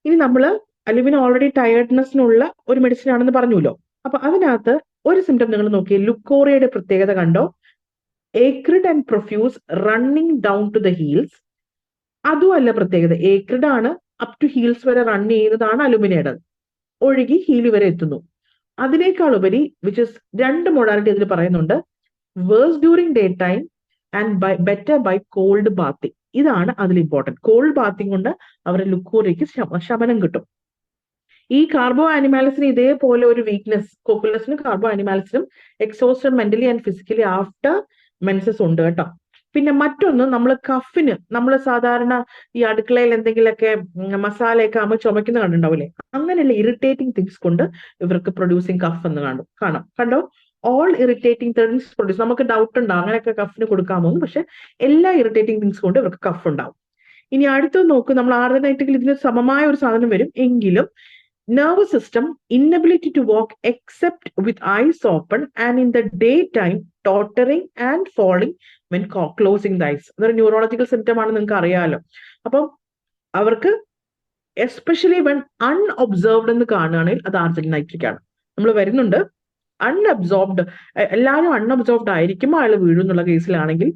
ഇനി നമ്മൾ അലുമിന ഓൾറെഡി ടയർഡ്നെസ്സിനുള്ള ഒരു മെഡിസിൻ ആണെന്ന് പറഞ്ഞല്ലോ. അപ്പൊ അതിനകത്ത് ഒരു സിംറ്റം നിങ്ങൾ നോക്കിയേ. ലുക്കോറിയയുടെ പ്രത്യേകത കണ്ടോ? Acrid and profuse running down to the heels. അതും അല്ല പ്രത്യേകത. ഏക്രിഡ് ആണ് അപ് ടു ഹീൽസ് വരെ റൺ ചെയ്യുന്നതാണ് അലുമിനയുടെ. ഒഴുകി ഹീൽ വരെ എത്തുന്നു. അതിനേക്കാൾ ഉപരി വിച്ച് ഇസ് രണ്ട് മൊഡാലിറ്റി അതിൽ പറയുന്നുണ്ട്. Worse during day time and better by cold bathing. ഇതാണ് അതിൽ ഇമ്പോർട്ടൻറ്റ്. കോൾഡ് ബാത്തിങ് കൊണ്ട് അവരുടെ ലുക്കോറിയക്ക് ശമനം കിട്ടും. ഈ കാർബോ ആനിമാലിസിന് ഇതേപോലെ ഒരു വീക്ക്നെസ്, കോക്കുലസിനും കാർബോ ആനിമാലിസിനും exhausted mentally and physically after menses ഉണ്ട് കേട്ടോ. പിന്നെ മറ്റൊന്ന്, നമ്മൾ കഫിന്, നമ്മൾ സാധാരണ ഈ അടുക്കളയിൽ എന്തെങ്കിലുമൊക്കെ മസാലയൊക്കെ ആകുമ്പോൾ ചുമക്കുന്ന കണ്ടുണ്ടാവില്ലേ? അങ്ങനെയുള്ള ഇറിറ്റേറ്റിംഗ് തിങ്സ് കൊണ്ട് ഇവർക്ക് പ്രൊഡ്യൂസിങ് കഫ് എന്ന് കാണാം. കണ്ടോ? All irritating things produce. നമുക്ക് ഡൗട്ട് ഉണ്ടാവും അങ്ങനെയൊക്കെ കഫിന് കൊടുക്കാമോ എന്ന്. പക്ഷെ എല്ലാ ഇറിറ്റേറ്റിംഗ് തിങ്സ് കൊണ്ട് ഇവർക്ക് കഫ് ഉണ്ടാവും. ഇനി അടുത്ത് നോക്ക്, നമ്മൾ ആർദ്രനൈറ്റിൽ ഇതിന് സമമായ ഒരു സാധനം വരും. എങ്കിലും nervous system inability to walk except with eyes open and in the daytime tottering and falling when closing the eyes. അതൊരു ന്യൂറോളജിക്കൽ സിംറ്റം ആണ്, നിങ്ങൾക്ക് അറിയാലോ. അപ്പം അവർക്ക് എസ്പെഷ്യലി വെൻ അൺഒബ്സർവ്ഡ് എന്ന് കാണുകയാണെങ്കിൽ അത് ആർജിനിൻ നൈട്രിക് ആണ്. നമ്മൾ വരുന്നുണ്ട്. അൺഅബ്സോർബ്ഡ്, എല്ലാവരും അൺഅബ്സോർബ്ഡ് ആയിരിക്കും ആൾ വീഴും എന്നുള്ള കേസിലാണെങ്കിൽ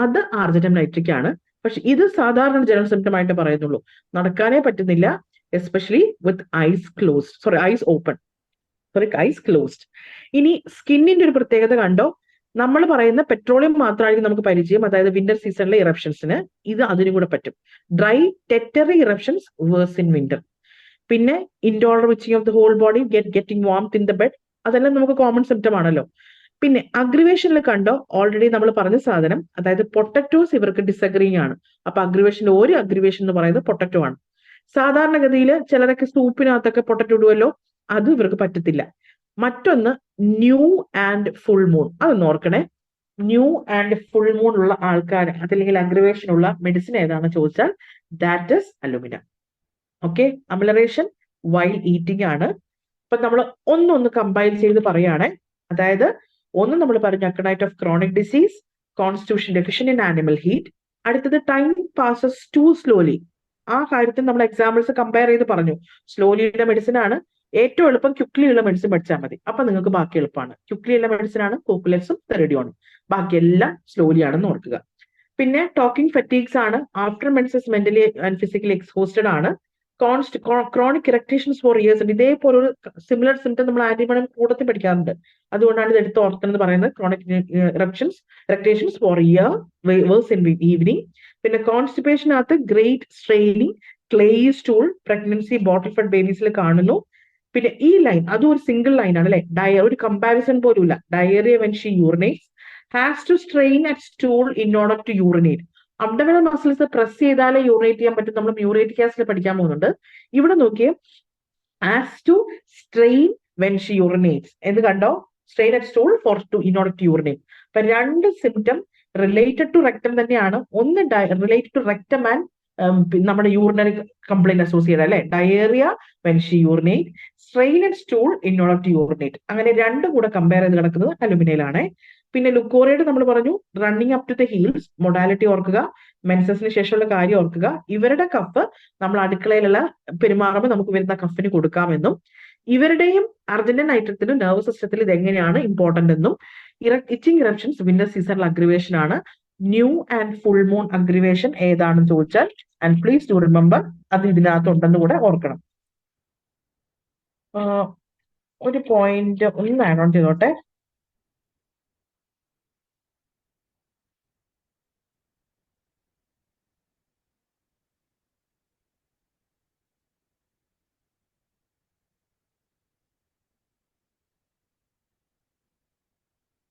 അത് ആർജിനിൻ നൈട്രിക് ആണ്. പക്ഷെ ഇത് സാധാരണ ജനറൽ സിംറ്റം ആയിട്ട് പറയുന്നുള്ളൂ, നടക്കാനേ പറ്റുന്നില്ല, എസ്പെഷ്യലി വിത്ത് ഐസ് ഓപ്പൺ. ഇനി സ്കിന്നിന്റെ ഒരു പ്രത്യേകത കണ്ടോ, നമ്മൾ പറയുന്ന പെട്രോളിയം മാത്രമായിരിക്കും നമുക്ക് പരിചയം, അതായത് വിന്റർ സീസണിലെ ഇറപ്ഷൻസിന് ഇത് അതിനും കൂടെ പറ്റും. Dry tettery eruptions worse in winter. പിന്നെ intolerable itching of the whole body, getting warmth in the bed, അതെല്ലാം നമുക്ക് കോമൺ സിംറ്റം ആണല്ലോ. പിന്നെ അഗ്രിവേഷനിൽ കണ്ടോ, ഓൾറെഡി നമ്മൾ പറഞ്ഞ സാധനം, അതായത് പൊട്ടറ്റോസ് ഇവർക്ക് ഡിസഗ്രീങ് ആണ്. അപ്പൊ അഗ്രിവേഷന്റെ ഒരു അഗ്രിവേഷൻ എന്ന് പറയുന്നത് പൊട്ടറ്റോ ആണ്. സാധാരണഗതിയിൽ ചിലരൊക്കെ സൂപ്പിനകത്തൊക്കെ പൊട്ടറ്റോ ഇടുമല്ലോ, അത് ഇവർക്ക് പറ്റത്തില്ല. മറ്റൊന്ന് ന്യൂ ആൻഡ് ഫുൾ മൂൺ, അതൊന്ന് ഓർക്കണേ. ന്യൂ ആൻഡ് ഫുൾ മൂൺ ഉള്ള ആൾക്കാർ അതല്ലെങ്കിൽ അഗ്രിവേഷൻ ഉള്ള മെഡിസിൻ ഏതാണെന്ന് ചോദിച്ചാൽ that is alumina. Okay, amelioration while eating ആണ്. അപ്പൊ നമ്മൾ ഒന്നൊന്ന് കമ്പൈൽ ചെയ്ത് പറയുകയാണെ, അതായത് ഒന്ന് നമ്മൾ പറഞ്ഞു aconite of chronic disease, constitution deficient in animal heat. അടുത്തത് ടൈം പാസസ് ടു സ്ലോലി. ആ കാര്യത്തിൽ നമ്മൾ എക്സാമ്പിൾസ് കമ്പയർ ചെയ്ത് പറഞ്ഞു. സ്ലോലിയുടെ മെഡിസിൻ ആണ് ഏറ്റവും എളുപ്പം, ക്യുക്ലി ഉള്ള മെഡിസിൻ പഠിച്ചാൽ മതി, അപ്പൊ നിങ്ങൾക്ക് ബാക്കി എളുപ്പമാണ്. ക്യുക്ലി ഉള്ള മെഡിസിൻ ആണ് കോക്കുലെക്സും തെറഡിയോണും, ബാക്കിയെല്ലാം സ്ലോലി ആണെന്ന് ഓർക്കുക. പിന്നെ ടോക്കിംഗ് ഫറ്റീഗ്സ് ആണ്, after menses mentally and physically exhausted ആണ്. ക്രോണിക് ഇറക്ടേഷൻസ് ഫോർ ഇയേഴ്സ് ഉണ്ട്. ഇതേപോലെ ഒരു സിമിലർ സിംറ്റം നമ്മൾ ആന്റിബയോട്ടിക് കൂട്ടത്തിൽ പഠിക്കാറുണ്ട്, അതുകൊണ്ടാണ് ഇത് എടുത്ത് ഓർക്കുന്നത് പറയുന്നത്. Chronic irritations for year worse in evening. പിന്നെ കോൺസ്റ്റിപ്പേഷനകത്ത് great straining, clayey stool, pregnancy bottle fed ബേബീസിൽ കാണുന്നു. പിന്നെ ഈ ലൈൻ അതും ഒരു സിംഗിൾ ലൈൻ ആണ് അല്ലെ, ഒരു കമ്പാരിസൺ പോലും ഇല്ല. Diarrhoea when she urinates, has to strain at stool in order to urinate. Abdominal muscles press ചെയ്താലേ യൂറിനേറ്റ് ചെയ്യാൻ പറ്റും. നമ്മൾ മ്യൂറേറ്റിക് ആസിഡ് പഠിക്കാൻ പോകുന്നുണ്ട്. ഇവിടെ നോക്കിയേ, has to strain when she urinates എന്ന് കണ്ടോ, strain at stool for to in order to urinate. അപ്പൊ രണ്ട് സിംറ്റം റിലേറ്റഡ് ടു റെക്ടം തന്നെയാണ്. ഒന്ന് റിലേറ്റഡ് ടു റെക്ടം ആൻഡ് നമ്മുടെ യൂറിനറി കംപ്ലൈന്റ് അസോസിയേറ്റ് അല്ലെ, diarrhoea when she urinate, strain at stool in order to urinate. അങ്ങനെ രണ്ടും കൂടെ compare ചെയ്ത് കിടക്കുന്നത് അലുമിനയിലാണ്. പിന്നെ ലുക്കോറിയയുടെ നമ്മൾ പറഞ്ഞു running up to the heels, modality ഓർക്കുക, മെൻസസിന് ശേഷമുള്ള കാര്യം ഓർക്കുക. ഇവരുടെ കഫ് നമ്മൾ അടുക്കളയിലുള്ള പെരുമാറുമ്പോൾ നമുക്ക് വരുന്ന കഫിന് കൊടുക്കാമെന്നും, ഇവരുടെയും അർജന്റീൻ നൈട്രത്തിനും നെർവ് സിസ്റ്റത്തിൽ ഇത് എങ്ങനെയാണ് ഇമ്പോർട്ടന്റ് എന്നും. ഇച്ചിങ് ഇറപ്ഷൻസ് വിന്റർ സീസണൽ അഗ്രിവേഷൻ ആണ്. ന്യൂ ആൻഡ് ഫുൾ മൂൺ അഗ്രിവേഷൻ ഏതാണെന്ന് ചോദിച്ചാൽ, ആൻഡ് പ്ലീസ് ടു റിമെമ്പർ, അത് ഇതിനകത്തുണ്ടെന്ന് കൂടെ ഓർക്കണം. ഒരു പോയിന്റ് ഒന്ന് ആഡ് ഓൺ ചെയ്തോട്ടെ.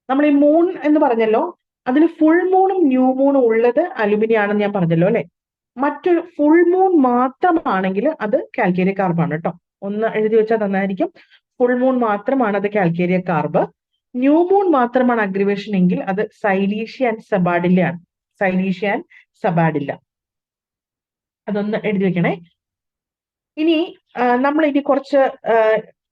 നമ്മൾ ഈ മൂൺ എന്ന് പറഞ്ഞല്ലോ, അതിൽ ഫുൾ മൂണും ന്യൂ മൂണും ഉള്ളത് അലുമിനിയാണെന്ന് ഞാൻ പറഞ്ഞല്ലോ അല്ലെ. മറ്റൊരു ഫുൾ മൂൺ മാത്രമാണെങ്കിൽ അത് കാൽക്കേരിയ കാർബാണ് കേട്ടോ, ഒന്ന് എഴുതി വെച്ചാൽ നന്നായിരിക്കും. ഫുൾ മൂൺ മാത്രമാണ് അത് കാൽക്കേരിയ കാർബ്. ന്യൂ മൂൺ മാത്രമാണ് അഗ്രിവേഷൻ എങ്കിൽ അത് സൈലീഷ്യ ആൻഡ് സബാഡില്ല ആണ്. സൈലീഷ്യ ആൻഡ് സബാഡില്ല, അതൊന്ന് എഴുതി വെക്കണേ. ഇനി നമ്മൾ ഇനി കുറച്ച്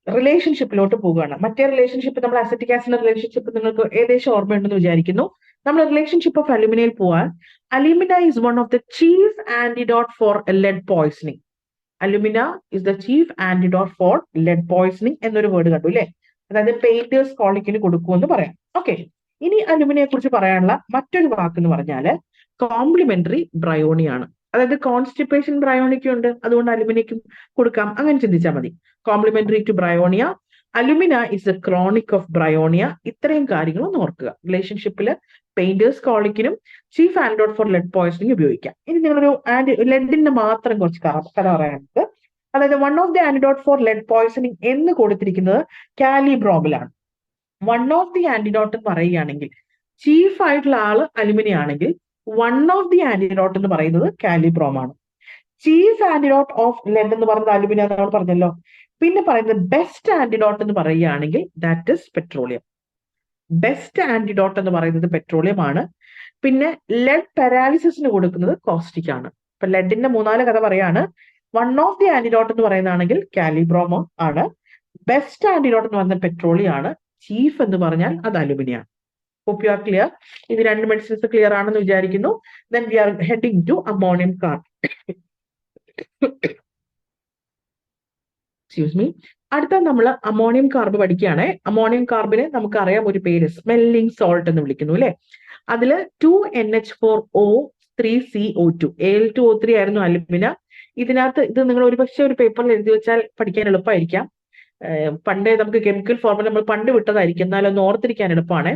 റിലേഷൻഷിപ്പിലോട്ട് പോവുകയാണ്. മറ്റേ റിലേഷൻഷിപ്പ് നമ്മൾ അസറ്റിക് ആസിഡിന്റെ റിലേഷൻഷിപ്പ് നിങ്ങൾക്ക് ഏകദേശം ഓർമ്മയുണ്ടെന്ന് വിചാരിക്കുന്നു. നമ്മൾ റിലേഷൻഷിപ്പ് ഓഫ് അലുമിനയിൽ പോവാൻ, alumina is one of the chief antidote for lead poisoning. Alumina is the chief antidote for lead poisoning എന്നൊരു വേർഡ് കണ്ടു അല്ലെ, അതായത് പെയിന്റേഴ്സ് കോളിക്കിന് കൊടുക്കുമെന്ന് പറയാം. ഓക്കെ, ഇനി അലുമിനയെ കുറിച്ച് പറയാനുള്ള മറ്റൊരു വാക്ക് എന്ന് പറഞ്ഞാല് കോംപ്ലിമെന്ററി ബ്രയോണിയാണ്. അതായത് കോൺസ്റ്റിപ്പേഷൻ ബ്രയോണിക്കും ഉണ്ട്, അതുകൊണ്ട് അലുമിനയ്ക്കും കൊടുക്കാം, അങ്ങനെ ചിന്തിച്ചാൽ മതി. Complementary to bryonia, alumina is a chronic of bryonia. ഇത്രയും കാര്യങ്ങൾ ഒന്ന് ഓർക്കുക. റിലേഷൻഷിപ്പിൽ പെയിന്റേഴ്സ് കോളിക്കിനും chief antidote for lead poisoning ഉപയോഗിക്കാം. ഇനി നിങ്ങളൊരു ലെഡിന്റെ മാത്രം കുറച്ച് കഥ പറയാനുണ്ട്. അതായത് one of the antidote for lead poisoning എന്ന് കൊടുത്തിരിക്കുന്നത് കാലിബ്രോമിലാണ്. വൺ ഓഫ് ദി ആന്റിഡോട്ട് എന്ന് പറയുകയാണെങ്കിൽ ചീഫ് ആയിട്ടുള്ള ആള് അലുമിനി ആണെങ്കിൽ വൺ ഓഫ് ദി ആന്റിഡോട്ട് എന്ന് പറയുന്നത് കാലിബ്രോം ആണ്. ചീഫ് ആന്റിഡോട്ട് ഓഫ് ലെഡ് എന്ന് പറയുന്നത് അലുമിനിയം നമ്മൾ പറഞ്ഞല്ലോ. പിന്നെ പറയുന്നത് ബെസ്റ്റ് ആന്റിഡോട്ട് എന്ന് പറയുകയാണെങ്കിൽ that is petroleum. Best antidote എന്ന് പറയുന്നത് പെട്രോളിയം ആണ്. പിന്നെ ലെഡ് പാരാലിസിസിന് കൊടുക്കുന്നത് കോസ്റ്റിക് ആണ്. ഇപ്പൊ ലെഡിന്റെ 3-4 കഥ പറയാണ്. വൺ ഓഫ് ദി ആന്റിഡോട്ട് എന്ന് പറയുന്നതാണെങ്കിൽ കാലിബ്രോമോ ആണ്. ബെസ്റ്റ് ആന്റിഡോട്ട് എന്ന് പറയുന്നത് പെട്രോളിയം ആണ്. ചീഫ് എന്ന് പറഞ്ഞാൽ അത് അലുമിനിയം ആണ്. Hope you are clear. ഇത് രണ്ട് മെഡിസിൻസ് ക്ലിയർ ആണെന്ന് വിചാരിക്കുന്നു. Then we are heading to ammonium carb. Excuse me. അടുത്ത നമ്മൾ അമോണിയം കാർബ് പഠിക്കുകയാണ്. അമോണിയം കാർബിന് നമുക്കറിയാം ഒരു പേര് സ്മെല്ലിംഗ് സോൾട്ട് എന്ന് വിളിക്കുന്നു അല്ലെ. അതില് 2NH4O3CO2 Al2O3 ആയിരുന്നു അലുമിന. ഇതിനകത്ത് ഇത് നിങ്ങൾ ഒരുപക്ഷെ ഒരു പേപ്പറിൽ എഴുതി വെച്ചാൽ പഠിക്കാൻ എളുപ്പമായിരിക്കാം. പണ്ടേ നമുക്ക് കെമിക്കൽ ഫോർമുല നമ്മൾ പണ്ട് വിട്ടതായിരിക്കും, എന്നാലും ഒന്ന് ഓർത്തിരിക്കാൻ എളുപ്പമാണ്.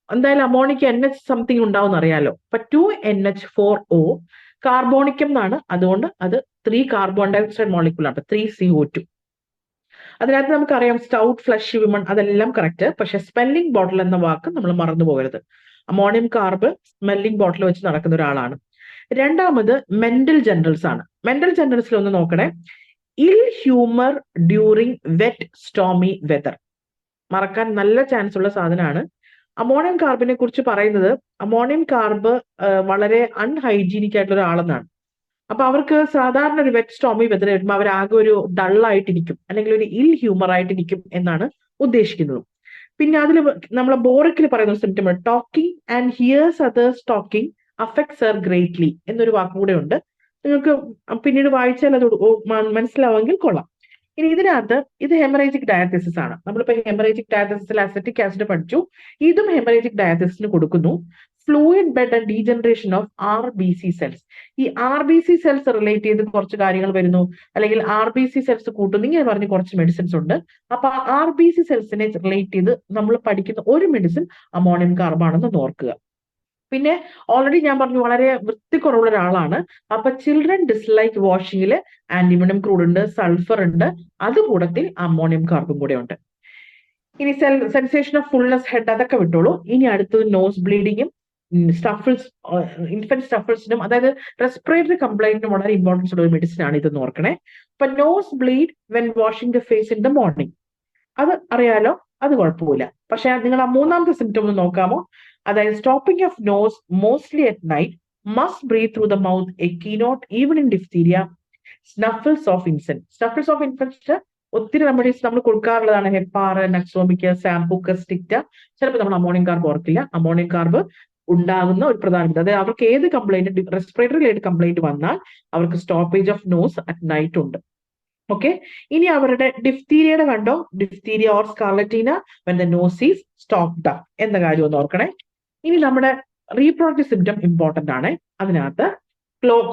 എന്തായാലും അമോണിക്ക് NH സംതിങ് ഉണ്ടാവും അറിയാലോ. അപ്പൊ 2NH4O കാർബോണിക്കം എന്നാണ്, അതുകൊണ്ട് അത് 3 കാർബൺ ഡയോക്സൈഡ് മോളിക്യൂൾ ആണ്, 3CO2. അതിനകത്ത് നമുക്കറിയാം സ്റ്റൗട്ട്, ഫ്ലഷ്, വിമൺ അതെല്ലാം കറക്റ്റ്. പക്ഷെ സ്മെല്ലിംഗ് ബോട്ടിൽ എന്ന വാക്ക് നമ്മൾ മറന്നു പോകരുത്. അമോണിയം കാർബ് സ്മെല്ലിംഗ് ബോട്ടിൽ വെച്ച് നടക്കുന്ന ഒരാളാണ്. രണ്ടാമത് മെന്റൽ ജനറൽസ് ആണ്. മെന്റൽ ജനറൽസിൽ ഒന്ന് നോക്കണേ. Ill humour during wet stormy weather. മറക്കാൻ നല്ല ചാൻസ് ഉള്ള സാധനമാണ്. അമോണിയം കാർബിനെ കുറിച്ച് പറയുന്നത് അമോണിയം കാർബ് വളരെ അൺഹൈജീനിക് ആയിട്ടുള്ള ഒരാളെന്നാണ്. അപ്പൊ അവർക്ക് സാധാരണ ഒരു വെറ്റ് സ്റ്റോമി വെതർ വരുമ്പോൾ അവർ ആകെ ഒരു ഡള്ളായിട്ടിരിക്കും, അല്ലെങ്കിൽ ഒരു ഇൽ ഹ്യൂമർ ആയിട്ടിരിക്കും എന്നാണ് ഉദ്ദേശിക്കുന്നത്. പിന്നെ അതിൽ നമ്മളെ ബോറിക്കിൽ പറയുന്ന symptom talking and here's others talking affects her greatly എന്നൊരു വാക്കും കൂടെ ഉണ്ട്. നിങ്ങൾക്ക് പിന്നീട് വായിച്ചാൽ അത് മനസ്സിലാവുമെങ്കിൽ കൊള്ളാം. ഇനി ഇതിനകത്ത് ഇത് ഹെമറേജിക് ഡയാഥസിസ് ആണ്. നമ്മളിപ്പോ ഹെമറേജിക് ഡയാഥസിസിൽ അസറ്റിക് ആസിഡ് പഠിച്ചു. ഇതും ഹെമറേജിക് ഡയാഥസിസിന് കൊടുക്കുന്നു. Fluid bed and degeneration of RBC cells. ഈ RBC സെൽസ് റിലേറ്റ് ചെയ്ത് കുറച്ച് കാര്യങ്ങൾ വരുന്നു, അല്ലെങ്കിൽ RBC സെൽസ് കൂട്ടുന്നു, ഇങ്ങനെ പറഞ്ഞ് കുറച്ച് മെഡിസിൻസ് ഉണ്ട്. അപ്പൊ RBC സെൽസിനെ റിലേറ്റ് ചെയ്ത് നമ്മൾ പഠിക്കുന്ന ഒരു മെഡിസിൻ അമോണിയം കാർബാണെന്ന് ഓർക്കുക. പിന്നെ ഓൾറെഡി ഞാൻ പറഞ്ഞു വളരെ വൃത്തിക്കുറവുള്ള ഒരാളാണ്. അപ്പൊ ചിൽഡ്രൻ ഡിസ്ലൈക്ക് വാഷിങ്ങിൽ ആന്റിമോണിയം ക്രൂഡ് ഉണ്ട്, സൾഫർ ഉണ്ട്, അതുകൂടത്തിൽ അമോണിയം കാർബും കൂടെ ഉണ്ട്. ഇനി സെൻസേഷൻ ഓഫ് ഫുൾനെസ് ഹെഡ് അതൊക്കെ വിട്ടോളൂ. ഇനി അടുത്തത് നോസ് ബ്ലീഡിങ്ങും സ്റ്റഫിൾസ്, ഇൻഫന്റ് സ്റ്റഫിൾസിനും അതായത് റെസ്പിറേറ്ററി കംപ്ലൈന്റിനും വളരെ ഇമ്പോർട്ടൻസ് ഉള്ള ഒരു മെഡിസിൻ ആണ്. ഇത് ഓർക്കണേ. അപ്പൊ nose bleed when washing the face in the morning, അത് അറിയാലോ, അത് കുഴപ്പമില്ല. പക്ഷെ നിങ്ങൾ ആ മൂന്നാമത്തെ സിംറ്റം ഒന്ന് നോക്കാമോ? അതായത് stopping of nose mostly at night, must breathe through the mouth, a keynote even in diphtheria, snuffles of infant. Snuffles of infant ഒത്തിരി റെമഡീസ് നമ്മൾ കൊടുക്കാറുള്ളതാണ്. Hepar, nux vomica, sambucus, sticta. ചിലപ്പോൾ നമ്മൾ അമോണിയം കാർബ് ഓർക്കില്ല. അമോണിയം കാർബ് ഉണ്ടാകുന്ന ഒരു പ്രധാനപ്പെട്ട, അതായത് അവർക്ക് ഏത് കംപ്ലൈന്റ്, റെസ്പിറേറ്ററി റിലേറ്റഡ് കംപ്ലൈന്റ് വന്നാൽ അവർക്ക് stoppage of nose at night ഉണ്ട്. ഓക്കെ. ഇനി അവരുടെ ഡിഫ്തീരിയയുടെ കണ്ടോ, diphtheria or scarlatina when the nose is stopped up എന്ന കാര്യം ഒന്ന് ഓർക്കണേ. ഇനി നമ്മുടെ റീപ്രൊഡക്റ്റീവ് സിംറ്റം ഇമ്പോർട്ടന്റ് ആണ്. അതിനകത്ത്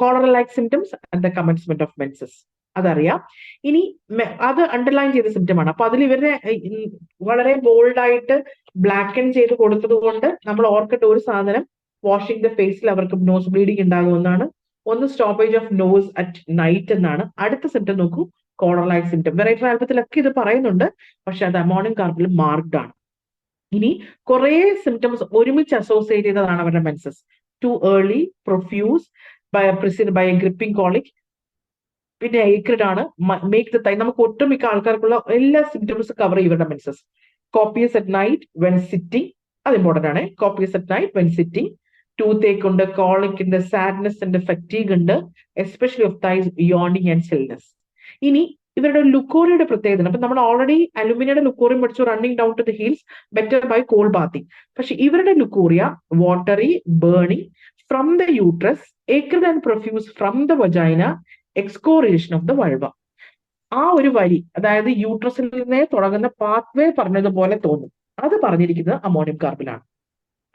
cholera like symptoms and the commencement of menses അതറിയാം. ഇനി അത് അണ്ടർലൈൻ ചെയ്ത സിംറ്റം ആണ്. അപ്പൊ അതിൽ ഇവരെ വളരെ ബോൾഡ് ആയിട്ട് ബ്ലാക്കൻ ചെയ്ത് കൊടുത്തത് കൊണ്ട് നമ്മൾ ഓർക്കേണ്ട ഒരു സാധനം, വാഷിംഗ് ദ ഫേസിൽ അവർക്ക് നോസ് ബ്ലീഡിങ് ഉണ്ടാകുമെന്നാണ്. ഒന്ന് stoppage of nose at night എന്നാണ്. അടുത്ത സിംറ്റം നോക്കൂ, കോളർ ലൈക്ക് സിംറ്റം. വെറൈറ്റി ആൽബത്തിലൊക്കെ ഇത് പറയുന്നുണ്ട്, പക്ഷെ അത് അമോണിയം കാർബിൽ മാർക്ഡ് ആണ്. ഇനി കുറെ സിംറ്റംസ് ഒരുമിച്ച് അസോസിയേറ്റ് ചെയ്തതാണ് അവരുടെ menses. Too early, profuse, by gripping colic, പിന്നെ ഏക്രിഡ് ആണ്, മേക്ക് ദ തൈ. നമുക്ക് ഒട്ടുമിക്ക ആൾക്കാർക്കുള്ള എല്ലാ സിംറ്റംസും കവർ ചെയ്യും ഇവരുടെ menses. Copious at night when sitting, അത് ഇമ്പോർട്ടന്റ് ആണ്. Copious at night when sitting. Toothache ഉണ്ട്, കോളിക് ഉണ്ട്, സാഡ്നെസ് ഉണ്ട്, ഫറ്റീഗ് ഉണ്ട്, especially of thighs, yawning and chilliness. ഇനി ഇവരുടെ ലുക്കോറിയുടെ പ്രത്യേകത, അപ്പൊ നമ്മൾ ഓൾറെഡി അലുമിനിയുടെ ലുക്കോറിയം പഠിച്ചു, running down to the heels, better by cold bathing. പക്ഷെ ഇവരുടെ leucorrhoea watery, burning from the uterus, acrid and profuse from the vagina, excoriation of the vulva. ആ ഒരു വരി, അതായത് യൂട്രസിൽ നിന്നേ തുടങ്ങുന്ന പാത്വേ പറഞ്ഞതുപോലെ തോന്നും. അത് പറഞ്ഞിരിക്കുന്നത് അമോണിയം കാർബിലാണ്.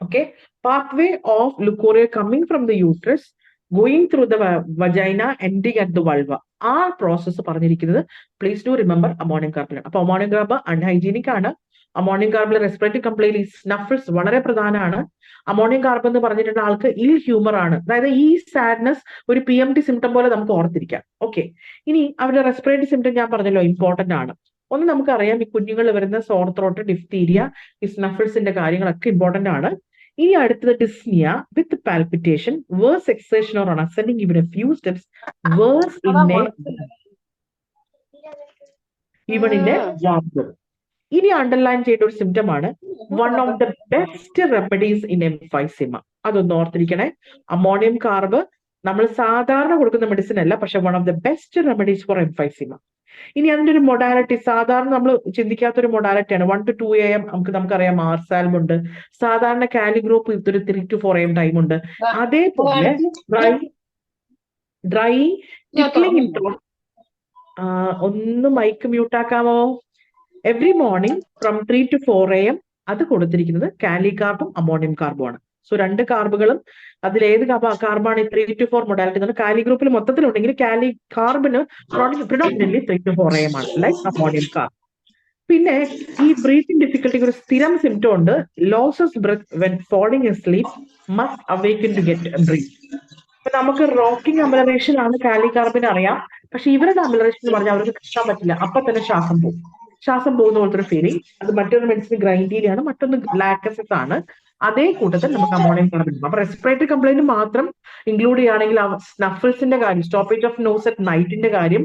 Okay. Pathway of leucorrhoea coming from the uterus, going through the vagina, ending at the vulva. ആ പ്രോസസ്സ് പറഞ്ഞിരിക്കുന്നത് പ്ലീസ് ഡു റിമെമ്പർ അമോണിയം കാർബിലാണ്. അപ്പൊ അമോണിയം കാർബ് അൺഹൈജീനിക് ആണ്. അമോണിയം കാർബിലെ റെസ്പിറേറ്ററി കംപ്ലൈന്റ്, സ്നഫിൾസ് വളരെ പ്രധാനമാണ്. അമോണിയം കാർബ് എന്ന് പറഞ്ഞിട്ടുള്ള ആൾക്ക് ഇൽ ഹ്യൂമർ ആണ്. അതായത് ഈ സാഡ്നെസ് ഒരു PMT സിംറ്റം പോലെ നമുക്ക് ഓർത്തിരിക്കാം. ഓക്കെ. ഇനി അവരുടെ റെസ്പിറേറ്ററി സിംറ്റം ഞാൻ പറഞ്ഞല്ലോ ഇമ്പോർട്ടന്റ് ആണ്. ഒന്ന് നമുക്കറിയാം, ഈ കുഞ്ഞുങ്ങൾ വരുന്ന സോർ ത്രോട്ട്, ഡിഫ്തീരിയ, ഈ സ്നഫിൾസിന്റെ കാര്യങ്ങളൊക്കെ ഇമ്പോർട്ടന്റ് ആണ്. ഇനി അടുത്തത് dyspnoea with palpitation, worse exertion or ascending even a few steps, worse even in a ward. ഇനി അണ്ടർലൈൻ ചെയ്ത ഒരു സിംറ്റം ആണ് one of the best remedies in emphysema. അതൊന്ന് ഓർത്തിരിക്കണേ. അമോണിയം കാർബ് നമ്മൾ സാധാരണ കൊടുക്കുന്ന മെഡിസിൻ അല്ല, പക്ഷെ one of the best remedies four എംഫൈസിമ. ഇനി അതിന്റെ ഒരു മൊഡാലിറ്റി സാധാരണ നമ്മൾ ചിന്തിക്കാത്തൊരു മൊഡാലിറ്റിയാണ്. 1 to 2 AM നമുക്കറിയാം മാർസാൽം ഉണ്ട്, സാധാരണ കാലിഗ്രൂപ്പ് ഒരു 3 to 4 AM ടൈം ഉണ്ട്. അതേപോലെ ഡ്രൈ ടിക്ലിംഗ് ഇൻട്രോ ഒന്ന് മൈക്ക് മ്യൂട്ട് ആക്കാമോ? Every morning from 3 to 4 AM അത് കൊടുത്തിരിക്കുന്നത് കാലി കാർബും അമോണിയം കാർബും ആണ്. സോ 2 കാർബുകളും അതിൽ ഏത് കാർബാണ് 3 to 4 മൊഡാലിറ്റി? കാലി ഗ്രൂപ്പിൽ മൊത്തത്തിലുണ്ടെങ്കിൽ കാലി കാർബിന് പ്രിഡോമിനന്റ്ലി 3 to 4 AM ആണ്, ലൈക്ക് അമോണിയം കാർബ്. പിന്നെ ഈ ബ്രീത്തിങ് ഡിഫിക്കൽട്ടിക്ക് ഒരു സ്ഥിരം സിംറ്റം ഉണ്ട്, loses breath when falling sleep must awaken to get breath. ഇപ്പൊ നമുക്ക് റോക്കിംഗ് അമലറേഷൻ ആണ് കാലി കാർബിന് അറിയാം, പക്ഷെ ഇവരുടെ അമലറേഷൻ എന്ന് പറഞ്ഞാൽ അവർക്ക് കിട്ടാൻ പറ്റില്ല, അപ്പൊ തന്നെ ശ്വാസം പോകുന്ന പോലത്തെ ഒരു ഫീലിംഗ്. അത് മറ്റൊരു മെഡിസിൻ ഗ്രൈൻഡീലിയാണ്, മറ്റൊന്ന് ലാക്ടസസ് ആണ്. അതേ കൂട്ടത്തിൽ നമുക്ക് അമോണിയം കാർബൺ. അപ്പൊ റെസ്പിറേറ്ററി കംപ്ലൈന്റ് മാത്രം ഇൻക്ലൂഡ് ചെയ്യുകയാണെങ്കിൽ സ്നഫിൾസിന്റെ കാര്യം, സ്റ്റോപ്പേജ് ഓഫ് നോസ് അറ്റ് നൈറ്റിന്റെ കാര്യം,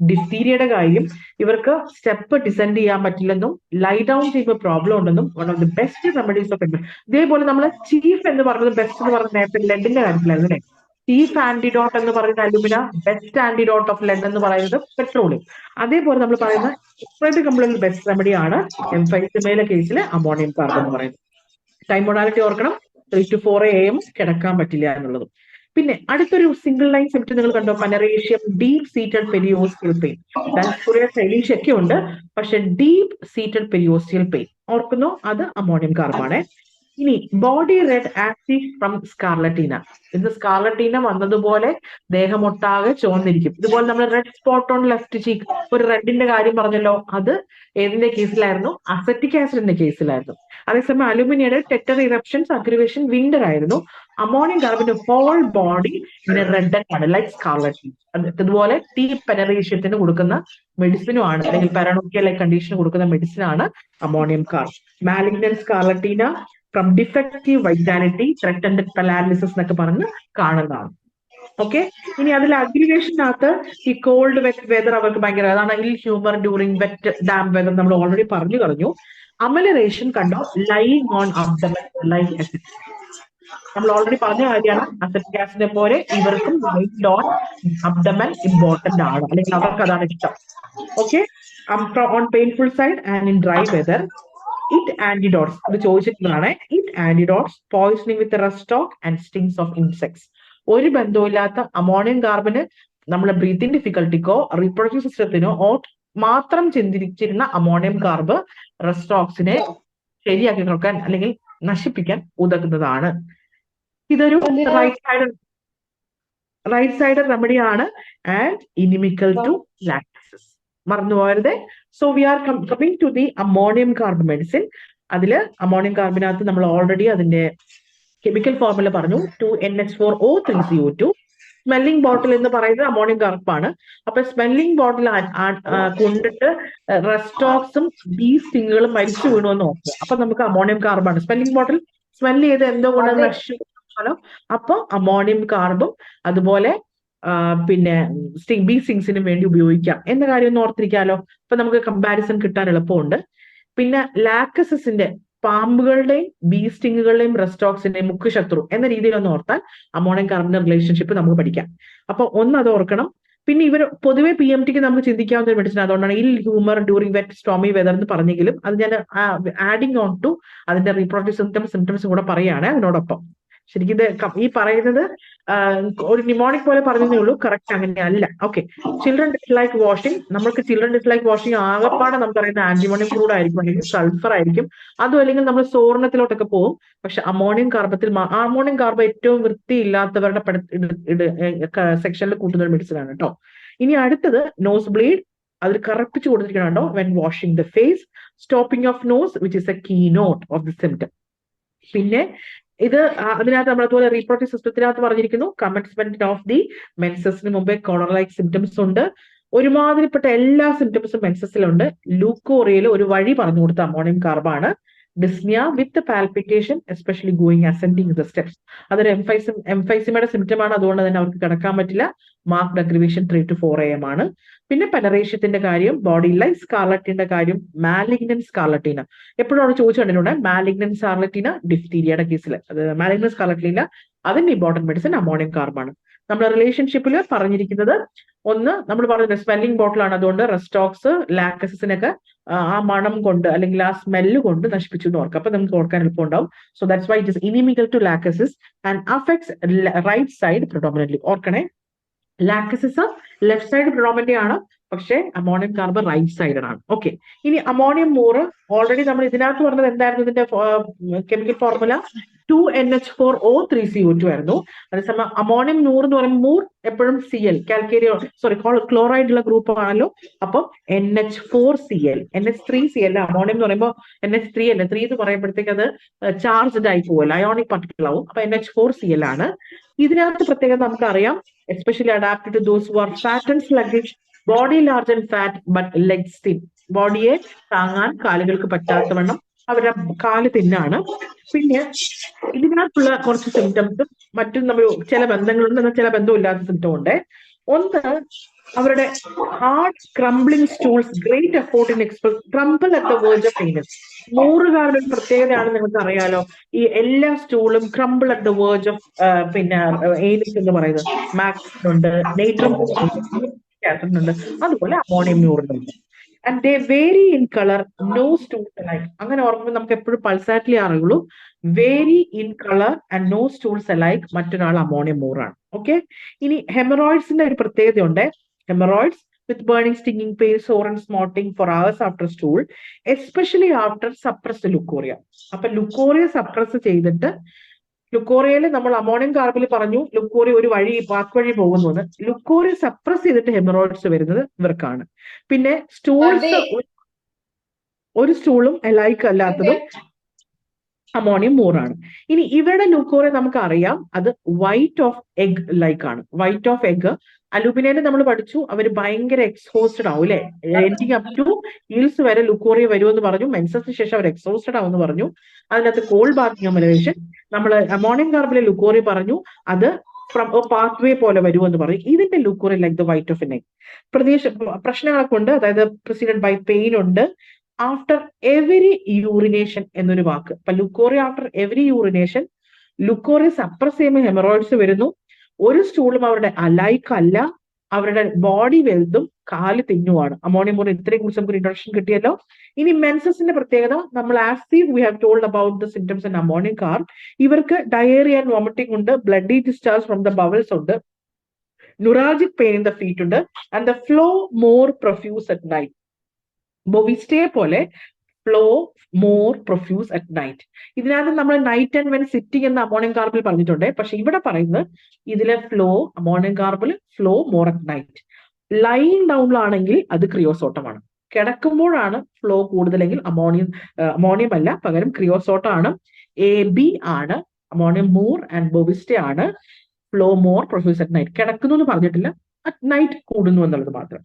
ഡിഫ്തീരിയയുടെ കാര്യം, ഇവർക്ക് സ്റ്റെപ്പ് ഡിസെൻഡ് ചെയ്യാൻ പറ്റില്ലെന്നും ലൈ ഡൗൺ ചെയ്യുമ്പോൾ പ്രോബ്ലം ഉണ്ടെന്നും one of the best remedies of എംഫൈസിമ. ഇതേപോലെ നമ്മൾ ചീഫ് എന്ന് പറഞ്ഞത് ബെസ്റ്റ് എന്ന് പറഞ്ഞ നേരത്തെ ലെഡിന്റെ കാര്യത്തിലായിരുന്നു അല്ലേ? ചീഫ് ആന്റിഡോട്ട് എന്ന് പറയുന്ന alumina, best antidote of lead എന്ന് പറയുന്നത് പെട്രോളിയം. അതേപോലെ നമ്മൾ പറയുന്ന റെസ്പിറേറ്ററി കംപ്ലൈന്റ് ബെസ്റ്റ് റെമഡി ആണ് എംഫൈസിമയിലെ കേസിൽ അമോണിയം കാർബൺ എന്ന് പറയുന്നത്. ടൈം മൊഡാലിറ്റി ഓർക്കണം, 3 to 4 AM കിടക്കാൻ പറ്റില്ല എന്നുള്ളതും. പിന്നെ അടുത്തൊരു സിംഗിൾ ലൈൻ സിംപ്റ്റം നിങ്ങൾ കണ്ടോ? പനറേഷ്യം, ഡീപ് സീറ്റഡ് പെരിയോസ്റ്റിയൽ പെയിൻ. ഡാൻസ്ഫുറിയസ് ഒക്കെ ഉണ്ട്, പക്ഷെ ഡീപ് സീറ്റഡ് പെരിയോസ്റ്റിയൽ പെയിൻ ഓർക്കുന്നോ? അത് അമോണിയം കാർബാണ്. ഇനി ബോഡി റെഡ് ആക്റ്റീവ് ഫ്രം സ്കാർലറ്റീന. ഇത് സ്കാർലറ്റീന വന്നതുപോലെ ദേഹമൊട്ടാകെ ചുവന്നിരിക്കും. ഇതുപോലെ നമ്മൾ red spot on left cheek, ഒരു റെഡിന്റെ കാര്യം പറഞ്ഞല്ലോ, അത് ഏതിന്റെ കേസിലായിരുന്നു? അസറ്റിക് ആസിഡിന്റെ കേസിലായിരുന്നു. അതേസമയം അലുമിനിയുടെ ടെറ്റർ ഇറപ്ഷൻസ്, അഗ്രിവേഷൻ, വിന്റർ ആയിരുന്നു. അമോണിയം കാർബന്റെ ഹോൾ ബോഡി ഇങ്ങനെ റെഡ് ആണ്, ലൈക്ക് സ്കാർലറ്റീൻ. ഇതുപോലെ ഡീപ് പെനറേഷ്യത്തിന് കൊടുക്കുന്ന മെഡിസിനും ആണ്, അല്ലെങ്കിൽ പാരാനോക്കിയൽ കണ്ടീഷന് കൊടുക്കുന്ന മെഡിസിൻ ആണ് ammonium carb. Malignant scarlatina from defective vitality, threatened paralysis എന്നൊക്കെ പറഞ്ഞ് കാണുന്നതാണ്. ഓക്കെ, ഇനി അതിൽ അഗ്രിഗേഷനകത്ത് ഈ കോൾഡ് വെറ്റ് വെതർ അവർക്ക് ഭയങ്കര, അതാണ് ill humour during wet damp weather നമ്മൾ ഓൾറെഡി പറഞ്ഞു. അമലറേഷൻ കണ്ടോ? Lying on abdomen, lying acid. നമ്മൾ ഓൾറെഡി പറഞ്ഞ കാര്യമാണ്, അസറ്റിക് ആസിഡിനെ പോലെ ഇവർക്കും ലൈങ് ഓൺ അബ്ഡമൻ ഇമ്പോർട്ടന്റ് ആണ്, അല്ലെങ്കിൽ അവർക്ക് അതാണ് ഇഷ്ടം. Okay, on painful side and in dry weather it antidotes, അത് ചോദിച്ചിട്ടുള്ളതാണ്. It antidotes poisoning with rhus tox and stings of insects. ഒരു ബന്ധവുമില്ലാത്ത അമോണിയം കാർബന് നമ്മുടെ ബ്രീത്തിങ് ഡിഫിക്കൽട്ടിക്കോ റീപ്രൊഡക്റ്റീവ് സിസ്റ്റത്തിനോ മാത്രം ചിന്തിച്ചിരുന്ന അമോണിയം കാർബ് റെസ്റ്റോക്സിനെ ശരിയാക്കി കൊടുക്കാൻ അല്ലെങ്കിൽ നശിപ്പിക്കാൻ ഉതകുന്നതാണ്. ഇതൊരു റൈറ്റ് സൈഡ് റെമഡിയാണ് ആൻഡ് ഇനിമിക്കൽ ടു ലാക്ടസസ്. മറന്നു പോകരുത്. So we are coming to the ammonium carb medicine. അതില് അമോണിയം കാർബിനകത്ത് നമ്മൾ ഓൾറെഡി അതിന്റെ കെമിക്കൽ ഫോർമുല പറഞ്ഞു, 2NH4O3CO2. സ്മെല്ലിംഗ് ബോട്ടിൽ എന്ന് പറയുന്നത് അമോണിയം കാർബാണ്. അപ്പൊ സ്മെല്ലിംഗ് ബോട്ടിൽ കൊണ്ടിട്ട് റെസ്റ്റോക്സും ബീ സ്റ്റിങ്ങുകളും മരിച്ചു വീണുവെന്ന് നോക്കുക. അപ്പൊ നമുക്ക് അമോണിയം കാർബാണ്. സ്മെല്ലിംഗ് ബോട്ടിൽ സ്മെല് ചെയ്ത് എന്തോ കൊണ്ട് നശിച്ചാലോ, അപ്പൊ അമോണിയം കാർബും അതുപോലെ പിന്നെ ബീ സ്റ്റിങ്സിനും വേണ്ടി ഉപയോഗിക്കാം എന്ന കാര്യം ഒന്ന് ഓർത്തിരിക്കാലോ. അപ്പൊ നമുക്ക് കമ്പാരിസൺ കിട്ടാൻ എളുപ്പമുണ്ട്. പിന്നെ ലാക്ടസസിന്റെ, പാമ്പുകളുടെയും ബീ സ്റ്റിങ്ങുകളുടെയും റെസ്റ്റോക്സിന്റെയും മുഖ്യശത്രു എന്ന രീതിയിൽ ഒന്ന് ഓർത്താൽ അമോണിയം കാർബണിന്റെ റിലേഷൻഷിപ്പ് നമുക്ക് പഠിക്കാം. അപ്പൊ ഒന്ന് അത് ഓർക്കണം. പിന്നെ ഇവർ പൊതുവെ PMTക്ക് നമുക്ക് ചിന്തിക്കാവുന്ന ഒരു മെഡിസിൻ, അതുകൊണ്ടാണ് ill humour during wet stormy weather എന്ന് പറഞ്ഞെങ്കിലും അത് ഞാൻ ആഡിങ് ഓൺ ടു അതിന്റെ റീപ്രൊഡക്റ്റീവ് സിംറ്റംസും കൂടെ പറയുകയാണ് അതിനോടൊപ്പം. ശരിക്കും ഇത് ഈ പറയുന്നത് ഒരു നിമോണിക് പോലെ പറഞ്ഞതേ ഉള്ളൂ, കറക്റ്റ് അങ്ങനെയല്ല. Okay, children dislike washing. നമുക്ക് ചിൽഡ്രൻ ഡിസ്ലൈക്ക് വാഷിംഗ് ആകെപ്പാടെ നമുക്കറിയുന്ന ആന്റിമോണിയം ഫ്ലൂഡ് ആയിരിക്കും, അല്ലെങ്കിൽ സൾഫർ ആയിരിക്കും. അതും അല്ലെങ്കിൽ നമ്മൾ സോർണത്തിലോട്ടൊക്കെ പോകും. പക്ഷെ അമോണിയം കാർബ് ഏറ്റവും വൃത്തിയില്ലാത്തവരുടെ സെക്ഷനിൽ കൂട്ടുന്ന ഒരു മെഡിസിൻ ആണ് കേട്ടോ. ഇനി അടുത്തത് നോസ് ബ്ലീഡ്. അതിൽ കറപ്പിച്ച് കൊടുത്തിരിക്കണോ, when washing the face, stopping of nose which is a keynote of the symptom. പിന്നെ ഇത് അതിനകത്ത് നമ്മളതുപോലെ റീപ്രൊഡക്റ്റീവ് സിസ്റ്റത്തിനകത്ത് പറഞ്ഞിരിക്കുന്നു, കമൻസ്മെന്റ് ഓഫ് ദി മെൻസസിന് മുമ്പേ കോളർ ലൈക്ക് സിംറ്റംസ് ഉണ്ട്. ഒരുമാതിരിപ്പെട്ട എല്ലാ സിംറ്റംസും മെൻസസിലുണ്ട്. ലൂക്കോറിയയിൽ ഒരു വഴി പറഞ്ഞു കൊടുത്ത അമോണിയം കാർബാണ്. Dyspnoea with palpitation, especially going ascending the steps. അതൊരു എംഫൈസിമയുടെ സിംറ്റം ആണ്, അതുകൊണ്ട് തന്നെ അവർക്ക് കിടക്കാൻ പറ്റില്ല. മാർക്ക്ഡ് അഗ്രിവേഷൻ 3 to 4 AM ആണ്. പിന്നെ പെനറേഷ്യത്തിന്റെ കാര്യം, ബോഡി ലൈക്ക് സ്കാർലറ്റിന്റെ കാര്യം, മാലിഗ്നന്റ് സ്കാർലറ്റീന എപ്പോഴും അവിടെ ചോദിച്ചു കണ്ടിട്ടുണ്ട്. മാലിഗ്നന്റ് സ്കാർലറ്റീന ഡിഫ്തീരിയയുടെ കേസിൽ, അത് മാലിഗ്നന്റ് സ്കാർലറ്റീന അതിന്റെ ഇമ്പോർട്ടന്റ് മെഡിസിൻ അമോണിയം കാർബാണ്. നമ്മുടെ റിലേഷൻഷിപ്പിൽ പറഞ്ഞിരിക്കുന്നത് ഒന്ന് നമ്മൾ പറഞ്ഞത് സ്മെല്ലിംഗ് ബോട്ടിലാണ്, അതുകൊണ്ട് റെസ്റ്റോക്സ് ലാക്ടസിനൊക്കെ ആ മണം കൊണ്ട് അല്ലെങ്കിൽ ആ സ്മെല്ല് കൊണ്ട് നശിപ്പിച്ചു എന്ന് ഓർക്കാം. അപ്പൊ നമുക്ക് ഓർക്കാൻ എളുപ്പമുണ്ടാവും. So that's why it is inimical to lachesis and affects right side predominantly. ഓർക്കണേ, ലാക്ടസിസ് ലെഫ്റ്റ് സൈഡ് പ്രിഡോമിനന്റ് ആണ്, പക്ഷേ അമോണിയം കാർബൺ റൈറ്റ് സൈഡ് ആണ്. ഓക്കെ, ഇനി അമോണിയം മൂറ് ഓൾറെഡി നമ്മൾ ഇതിനകത്ത് പറഞ്ഞത് എന്തായിരുന്നു? ഇതിന്റെ കെമിക്കൽ ഫോർമുല 2NH4O3CO2 ആയിരുന്നു. അതേസമയം അമോണിയം 100 എന്ന് പറയുമ്പോൾ മൂർ എപ്പോഴും Cl കാൽക്കേരിയോ ക്ലോറൈഡ് ഉള്ള ഗ്രൂപ്പ് ആണല്ലോ. അപ്പം NH4Cl NH3Cl. അമോണിയം എന്ന് പറയുമ്പോൾ NH3 അല്ല, 3 എന്ന് പറയുമ്പോഴത്തേക്ക് അത് ചാർജ്ഡ് ആയി പോകുമല്ലോ, അയോണിക് പാർട്ടിക്കിൾ ആവും. അപ്പൊ NH4Cl ആണ്. ഇതിനകത്ത് പ്രത്യേകത നമുക്കറിയാം, especially adapted to those who are fat and sluggish, body large and fat but legs thin. ബോഡിയെ താങ്ങാൻ കാലുകൾക്ക് പറ്റാത്തവണ്ണം അവരുടെ കാല് തിന്നാണ്. പിന്നെ ഇതിനകത്തുള്ള കുറച്ച് സിംറ്റംസും മറ്റും നമ്മൾ ചില ബന്ധങ്ങളുണ്ട്, എന്നാൽ ചില ബന്ധമില്ലാത്ത സിംറ്റം ഉണ്ട്. ഒന്ന്, അവരുടെ hard crumbling stools, great effort in express crumble at the verge of anus. മൂറുകാരുടെ ഒരു പ്രത്യേകതയാണ് നിങ്ങൾക്ക് അറിയാലോ, ഈ എല്ലാ സ്റ്റൂളും crumble at the verge of പിന്നെ എയ്നസ് എന്ന് പറയുന്നത്. മാക്സിനുണ്ട്, നെയ്ട്രം ഉണ്ട്, അതുപോലെ അമോണിയം മ്യൂറിനുണ്ട്. And they vary in colour, no stools alike. അങ്ങനെ ഓർക്കുമ്പോൾ നമുക്ക് എപ്പോഴും പൾസാറ്റിലേ അറിയുള്ളൂ. Vary in colour and no stools alike. മറ്റൊരാൾ അമോണിയം മൂറാണ്. ഓക്കെ, ഇനി ഹെമറോയിഡ്സിന്റെ ഒരു പ്രത്യേകതയുണ്ട്. Haemorrhoids with burning, stinging pain, sore and smarting for hours after stool, especially after suppressed leukorrhea. അപ്പൊ ലുക്കോറിയ സപ്രസ് ചെയ്തിട്ട്, ലുക്കോറിയയിൽ നമ്മൾ അമോണിയം കാർബിൽ പറഞ്ഞു ലുക്കോറിയ ഒരു വഴി വാക്ക് വഴി പോകുന്നു. ലുക്കോറിയ സപ്രസ് ചെയ്തിട്ട് ഹെമറോയിഡ്സ് വരുന്നത് ഇവർക്കാണ്. പിന്നെ സ്റ്റൂൾസ്, ഒരു സ്റ്റൂളും എലൈക്ക് അല്ലാത്തതും അമോണിയം മൂറാണ്. ഇനി ഇവരുടെ ലുക്കോറിയ നമുക്ക് അറിയാം, അത് വൈറ്റ് ഓഫ് എഗ് ലൈക്ക് ആണ്. വൈറ്റ് ഓഫ് എഗ് അലൂമിനിയം നമ്മൾ പഠിച്ചു, അവർ ഭയങ്കര എക്സ്പോസ്റ്റഡ് ആവും അല്ലെ, എൻഡിങ് അപ് ടു ഹീൽസ് വരെ ലുക്കോറിയ വരുമെന്ന് പറഞ്ഞു. മെൻസസിന് ശേഷം അവർ എക്സോസ്റ്റഡ് ആവും എന്ന് പറഞ്ഞു. അതിനകത്ത് കോൾ ബാത്തിങ് അമലേഷൻ, നമ്മൾ അമോണിയം കാർബിലെ ലുക്കോറിയ പറഞ്ഞു, അത് ഫ്രം പാത്വേ പോലെ വരുമെന്ന് പറയും. ഇതിന്റെ leucorrhoea like the white of an egg. പ്രശ്നങ്ങളൊക്കെ ഉണ്ട്, അതായത് പ്രസിഡന്റ് ബൈ പെയിൻ ഉണ്ട്. ആഫ്റ്റർ എവരി യൂറിനേഷൻ എന്നൊരു വാക്ക്. അപ്പൊ leucorrhoea after every urination, leucorrhoea suppress ചെയ്യുമ്പോൾ ഹെമറോയിഡ്സ് വരുന്നു. ഒരു സ്റ്റൂളും അവരുടെ അലൈക്ക് അല്ല, അവരുടെ ബോഡി വെൽത്തും കാല് തിന്നുവാണ്. അമോണിയം മൂർ ഇത്രയും കുറിച്ച് നമുക്ക് ഇൻട്രൊഡക്ഷൻ കിട്ടിയല്ലോ. ഇനി മെൻസസിന്റെ പ്രത്യേകത, നമ്മൾ as we have told about the symptoms in ammonium carb. ഇവർക്ക് ഡയേറിയ ആൻഡ് വോമിറ്റിംഗ് ഉണ്ട്, bloody discharge from the bowels ഉണ്ട്, neuralgic pain in the feet ഉണ്ട്, and the flow more profuse at night. ബൊവിസ്റ്റേ പോലെ flow more profuse at night. ഇതിനകത്ത് നമ്മൾ night and when sitting എന്ന ammonium കാർബിൽ പറഞ്ഞിട്ടുണ്ട്. പക്ഷെ ഇവിടെ പറയുന്നത് ഇതിലെ ഫ്ലോ, അമോണിയം കാർബിൽ flow more at night. Line ഡൗണിലാണെങ്കിൽ അത് ക്രിയോസോട്ടമാണ്. കിടക്കുമ്പോഴാണ് ഫ്ലോ കൂടുതലെങ്കിൽ അമോണിയം അല്ല, പകരം ക്രിയോസോട്ടാണ്. AB ആണ് അമോണിയം മൂർ ആൻഡ് ബൊവിസ്റ്റേ ആണ് flow more profuse at night. കിടക്കുന്നു എന്ന് പറഞ്ഞിട്ടില്ല, അറ്റ് നൈറ്റ് കൂടുന്നു എന്നുള്ളത് മാത്രം.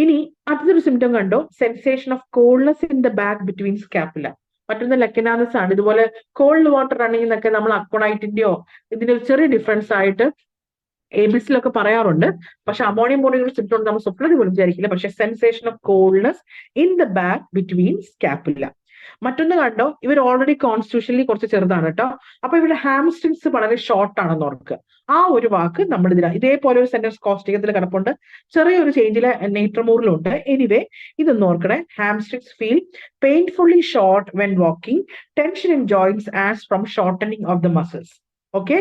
ഇനി അടുത്തൊരു സിംറ്റം കണ്ടോ, sensation of coldness in the back between scapula. മറ്റൊന്ന് ലെക്കനാനസ് ആണ്. ഇതുപോലെ കോൾഡ് വാട്ടർ റണ്ണിംഗ് എന്നൊക്കെ നമ്മൾ അക്വണൈറ്റിന്റെയോ ഇതിന്റെ ഒരു ചെറിയ ഡിഫറൻസ് ആയിട്ട് എബിസിലൊക്കെ പറയാറുണ്ട്. പക്ഷെ അമോണിയം മൂറിനുള്ള സിംറ്റം നമ്മൾ സ്വപ്നത്തിൽ പോലും വിചാരിക്കില്ല. പക്ഷെ sensation of coldness in the back between scapula. മറ്റൊന്ന് കണ്ടോ, ഇവർ ഓൾറെഡി കോൺസ്റ്റിറ്റ്യൂഷനലി കുറച്ച് ചെറുതാണ് കേട്ടോ. അപ്പൊ ഇവരുടെ ഹാംസ്ട്രിങ്സ് വളരെ ഷോർട്ട് ആണെന്ന് ഓർക്കുക. ആ ഒരു വാക്ക് നമ്മൾ ഇതേപോലെ ഒരു സെന്റൻസ് കോസ്റ്റികത്തിൽ കിടപ്പുണ്ട്, ചെറിയൊരു ചേഞ്ചില് നെയ്ട്രമൂറിലുണ്ട്. എനിവേ ഇതൊന്ന് ഓർക്കണേ. Hamstrings feel painfully short when walking, tension in joints as from shortening of the muscles. Okay,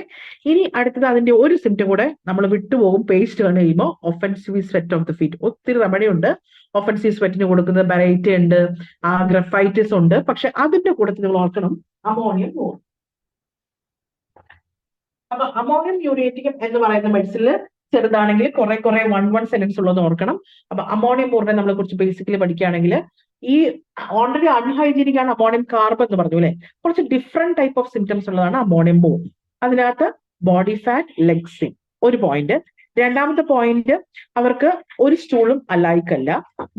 ഇനി അടുത്തത് അതിന്റെ ഒരു സിംറ്റം കൂടെ നമ്മൾ വിട്ടുപോകും. പേസ്റ്റ് ടേൺ ചെയ്യുമ്പോൾ offensive sweat of the feet. ഒത്തിരി റെമഡി ഉണ്ട് ഒഫൻസീവ് സ്വെറ്റിന് കൊടുക്കുന്നത്. ബെറൈറ്റ് ഉണ്ട്, ഗ്രഫൈറ്റിസ് ഉണ്ട്. പക്ഷെ അതിന്റെ കൂട്ടത്തിൽ നിങ്ങൾ ഓർക്കണം അമോണിയം മൂർ. അപ്പൊ അമോണിയം മ്യൂറേറ്റിയം എന്ന് പറയുന്ന മെഡിസിനിൽ ചെറുതാണെങ്കിൽ കുറെ 1 സെന്റൻസ് ഉള്ളത് ഓർക്കണം. അപ്പൊ അമോണിയം മൂറിനെ നമ്മളെ കുറിച്ച് ബേസിക്കലി പഠിക്കുകയാണെങ്കിൽ, ഈ ഓൾറെഡി അൺഹൈജീനിക് ആണ് അമോണിയം കാർബ് എന്ന് പറഞ്ഞു അല്ലെ. കുറച്ച് ഡിഫറെന്റ് ടൈപ്പ് ഓഫ് സിംറ്റംസ് ഉള്ളതാണ് അമോണിയം മൂർ. അതിനകത്ത് ബോഡി ഫാറ്റ്, ലെഗ്സ്, ഒരു പോയിന്റ്. രണ്ടാമത്തെ പോയിന്റ്, അവർക്ക് ഒരു സ്റ്റൂളും അലൈക്കല്ല.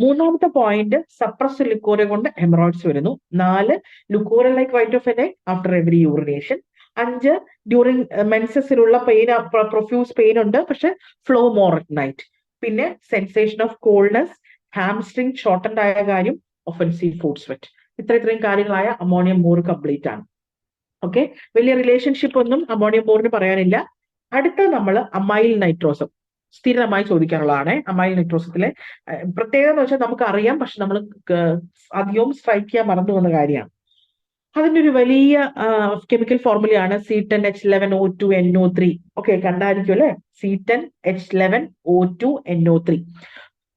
മൂന്നാമത്തെ പോയിന്റ്, സപ്രസ്ഡ് ലുക്കോറിയ കൊണ്ട് ഹെമറോയിഡ്സ് വരുന്നു. 4, leucorrhoea like white of an egg after every urination. 5, during മെൻസസിലുള്ള പെയിൻ, പ്രൊഫ്യൂസ് പെയിൻ ഉണ്ട്, പക്ഷെ ഫ്ലോ മോർ അറ്റ് നൈറ്റ്. പിന്നെ sensation of coldness, hamstring shortened ആയ കാര്യം, ഒഫൻസീവ് ഫുഡ് സ്വെറ്റ്. ഇത്രയും കാര്യങ്ങളായ അമോണിയം മൂർ കംപ്ലീറ്റ് ആണ്. ഓക്കെ, വലിയ റിലേഷൻഷിപ്പ് ഒന്നും അമോണിയം ബോറിന് പറയാനില്ല. അടുത്ത നമ്മൾ അമൈൽ നൈട്രോസം സ്ഥിരമായി ചോദിക്കാനുള്ളതാണ്. അമൈൽ നൈട്രോസത്തിലെ പ്രത്യേകത എന്ന് വെച്ചാൽ നമുക്ക് അറിയാം, പക്ഷെ നമ്മൾ അധികവും സ്ട്രൈക്ക് ചെയ്യാൻ മറന്നു വന്ന കാര്യമാണ്. അതിന്റെ ഒരു വലിയ കെമിക്കൽ ഫോർമുലയാണ് C10H11O2NO3. ഓക്കെ, കണ്ടായിരിക്കും അല്ലെ, C10H11O2NO3.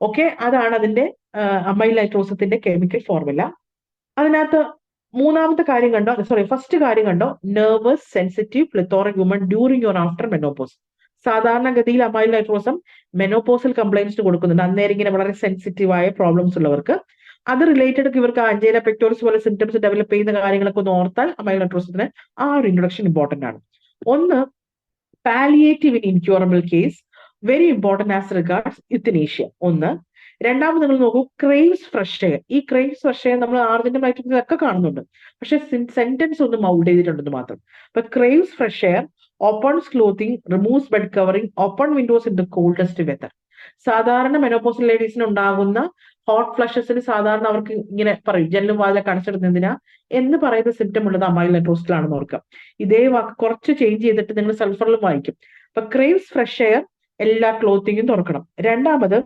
ഓക്കെ, അതാണ് അതിന്റെ അമൈൽ നൈട്രോസത്തിന്റെ കെമിക്കൽ ഫോർമുല. അതിനകത്ത് മൂന്നാമത്തെ കാര്യം കണ്ടോ, ഫസ്റ്റ് കാര്യം കണ്ടോ, nervous sensitive plethoric woman during or after menopause. സാധാരണഗതിയിൽ അമൈൽ നൈട്രോസം മെനോപോസൽ കംപ്ലൈൻറ്റ്സ് കൊടുക്കുന്നുണ്ട്, അന്നേരം ഇങ്ങനെ വളരെ സെൻസിറ്റീവായ പ്രോബ്ലംസ് ഉള്ളവർക്ക്. അത് റിലേറ്റഡ് ഇവർക്ക് ആഞ്ചൈന പെക്ടോറിസ് പോലെ സിംറ്റംസ് ഡെവലപ്പ് ചെയ്യുന്ന കാര്യങ്ങളൊക്കെ ഒന്ന് ഓർത്താൽ അമൈൽ നൈട്രോസത്തിന് ആ ഒരു ഇൻട്രൊഡക്ഷൻ ഇമ്പോർട്ടന്റ് ആണ്. ഒന്ന്, palliative in incurable case, very important as regards euthanasia. ഒന്ന്. രണ്ടാമത് നിങ്ങൾ നോക്കൂ, ക്രേവ്സ് ഫ്രഷ് എയർ. ഈ ക്രേവ്സ് ഫ്രഷ് എയർ നമ്മൾ ആർജിന്റെ ഒക്കെ കാണുന്നുണ്ട്, പക്ഷെ സെന്റൻസ് ഒന്ന് മൗൾഡ് ചെയ്തിട്ടുണ്ടെന്ന് മാത്രം. അപ്പൊ craves fresh air, opens clothing, removes bed covering, open windows in the coldest weather. സാധാരണ മെനോപോസൽ ലേഡീസിന് ഉണ്ടാകുന്ന ഹോട്ട് ഫ്ലഷസിന് സാധാരണ അവർക്ക് ഇങ്ങനെ പറയും, ജനലും വാതിലൊക്കെ അടച്ചിടുന്നതിനാ എന്ന് പറയുന്ന സിംറ്റം ഉള്ളത് അമൈൽ നൈട്രോസിലാണെന്ന് ഓർക്കാം. ഇതേ വാക്ക് കുറച്ച് ചേഞ്ച് ചെയ്തിട്ട് നിങ്ങൾ സൾഫറിലും വായിക്കും. അപ്പൊ ക്രേവ്സ് ഫ്രഷ് എയർ, എല്ലാ ക്ലോത്തിങ്ങും തുറക്കണം. രണ്ടാമത്,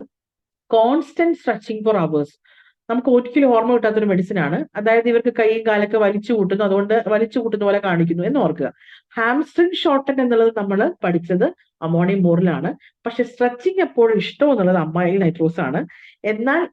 കോൺസ്റ്റന്റ് സ്ട്രെച്ചിങ് ഫോർ അവേഴ്സ്. നമുക്ക് ഒരിക്കലും ഓർമ്മ കിട്ടാത്തൊരു മെഡിസിൻ ആണ്. അതായത് ഇവർക്ക് കൈയും കാലൊക്കെ വലിച്ചു കൂട്ടുന്നു, അതുകൊണ്ട് വലിച്ചു കൂട്ടുന്ന പോലെ കാണിക്കുന്നു എന്ന് ഓർക്കുക. ഹാംസ്ട്രിങ് ഷോർട്ടൻ എന്നുള്ളത് നമ്മൾ പഠിച്ചത് അമോണിയം ബോറിലാണ്, പക്ഷെ സ്ട്രെച്ചിങ് എപ്പോഴും ഇഷ്ടം എന്നുള്ളത് അമൈൽ നൈട്രോസ് ആണ്. എന്നാൽ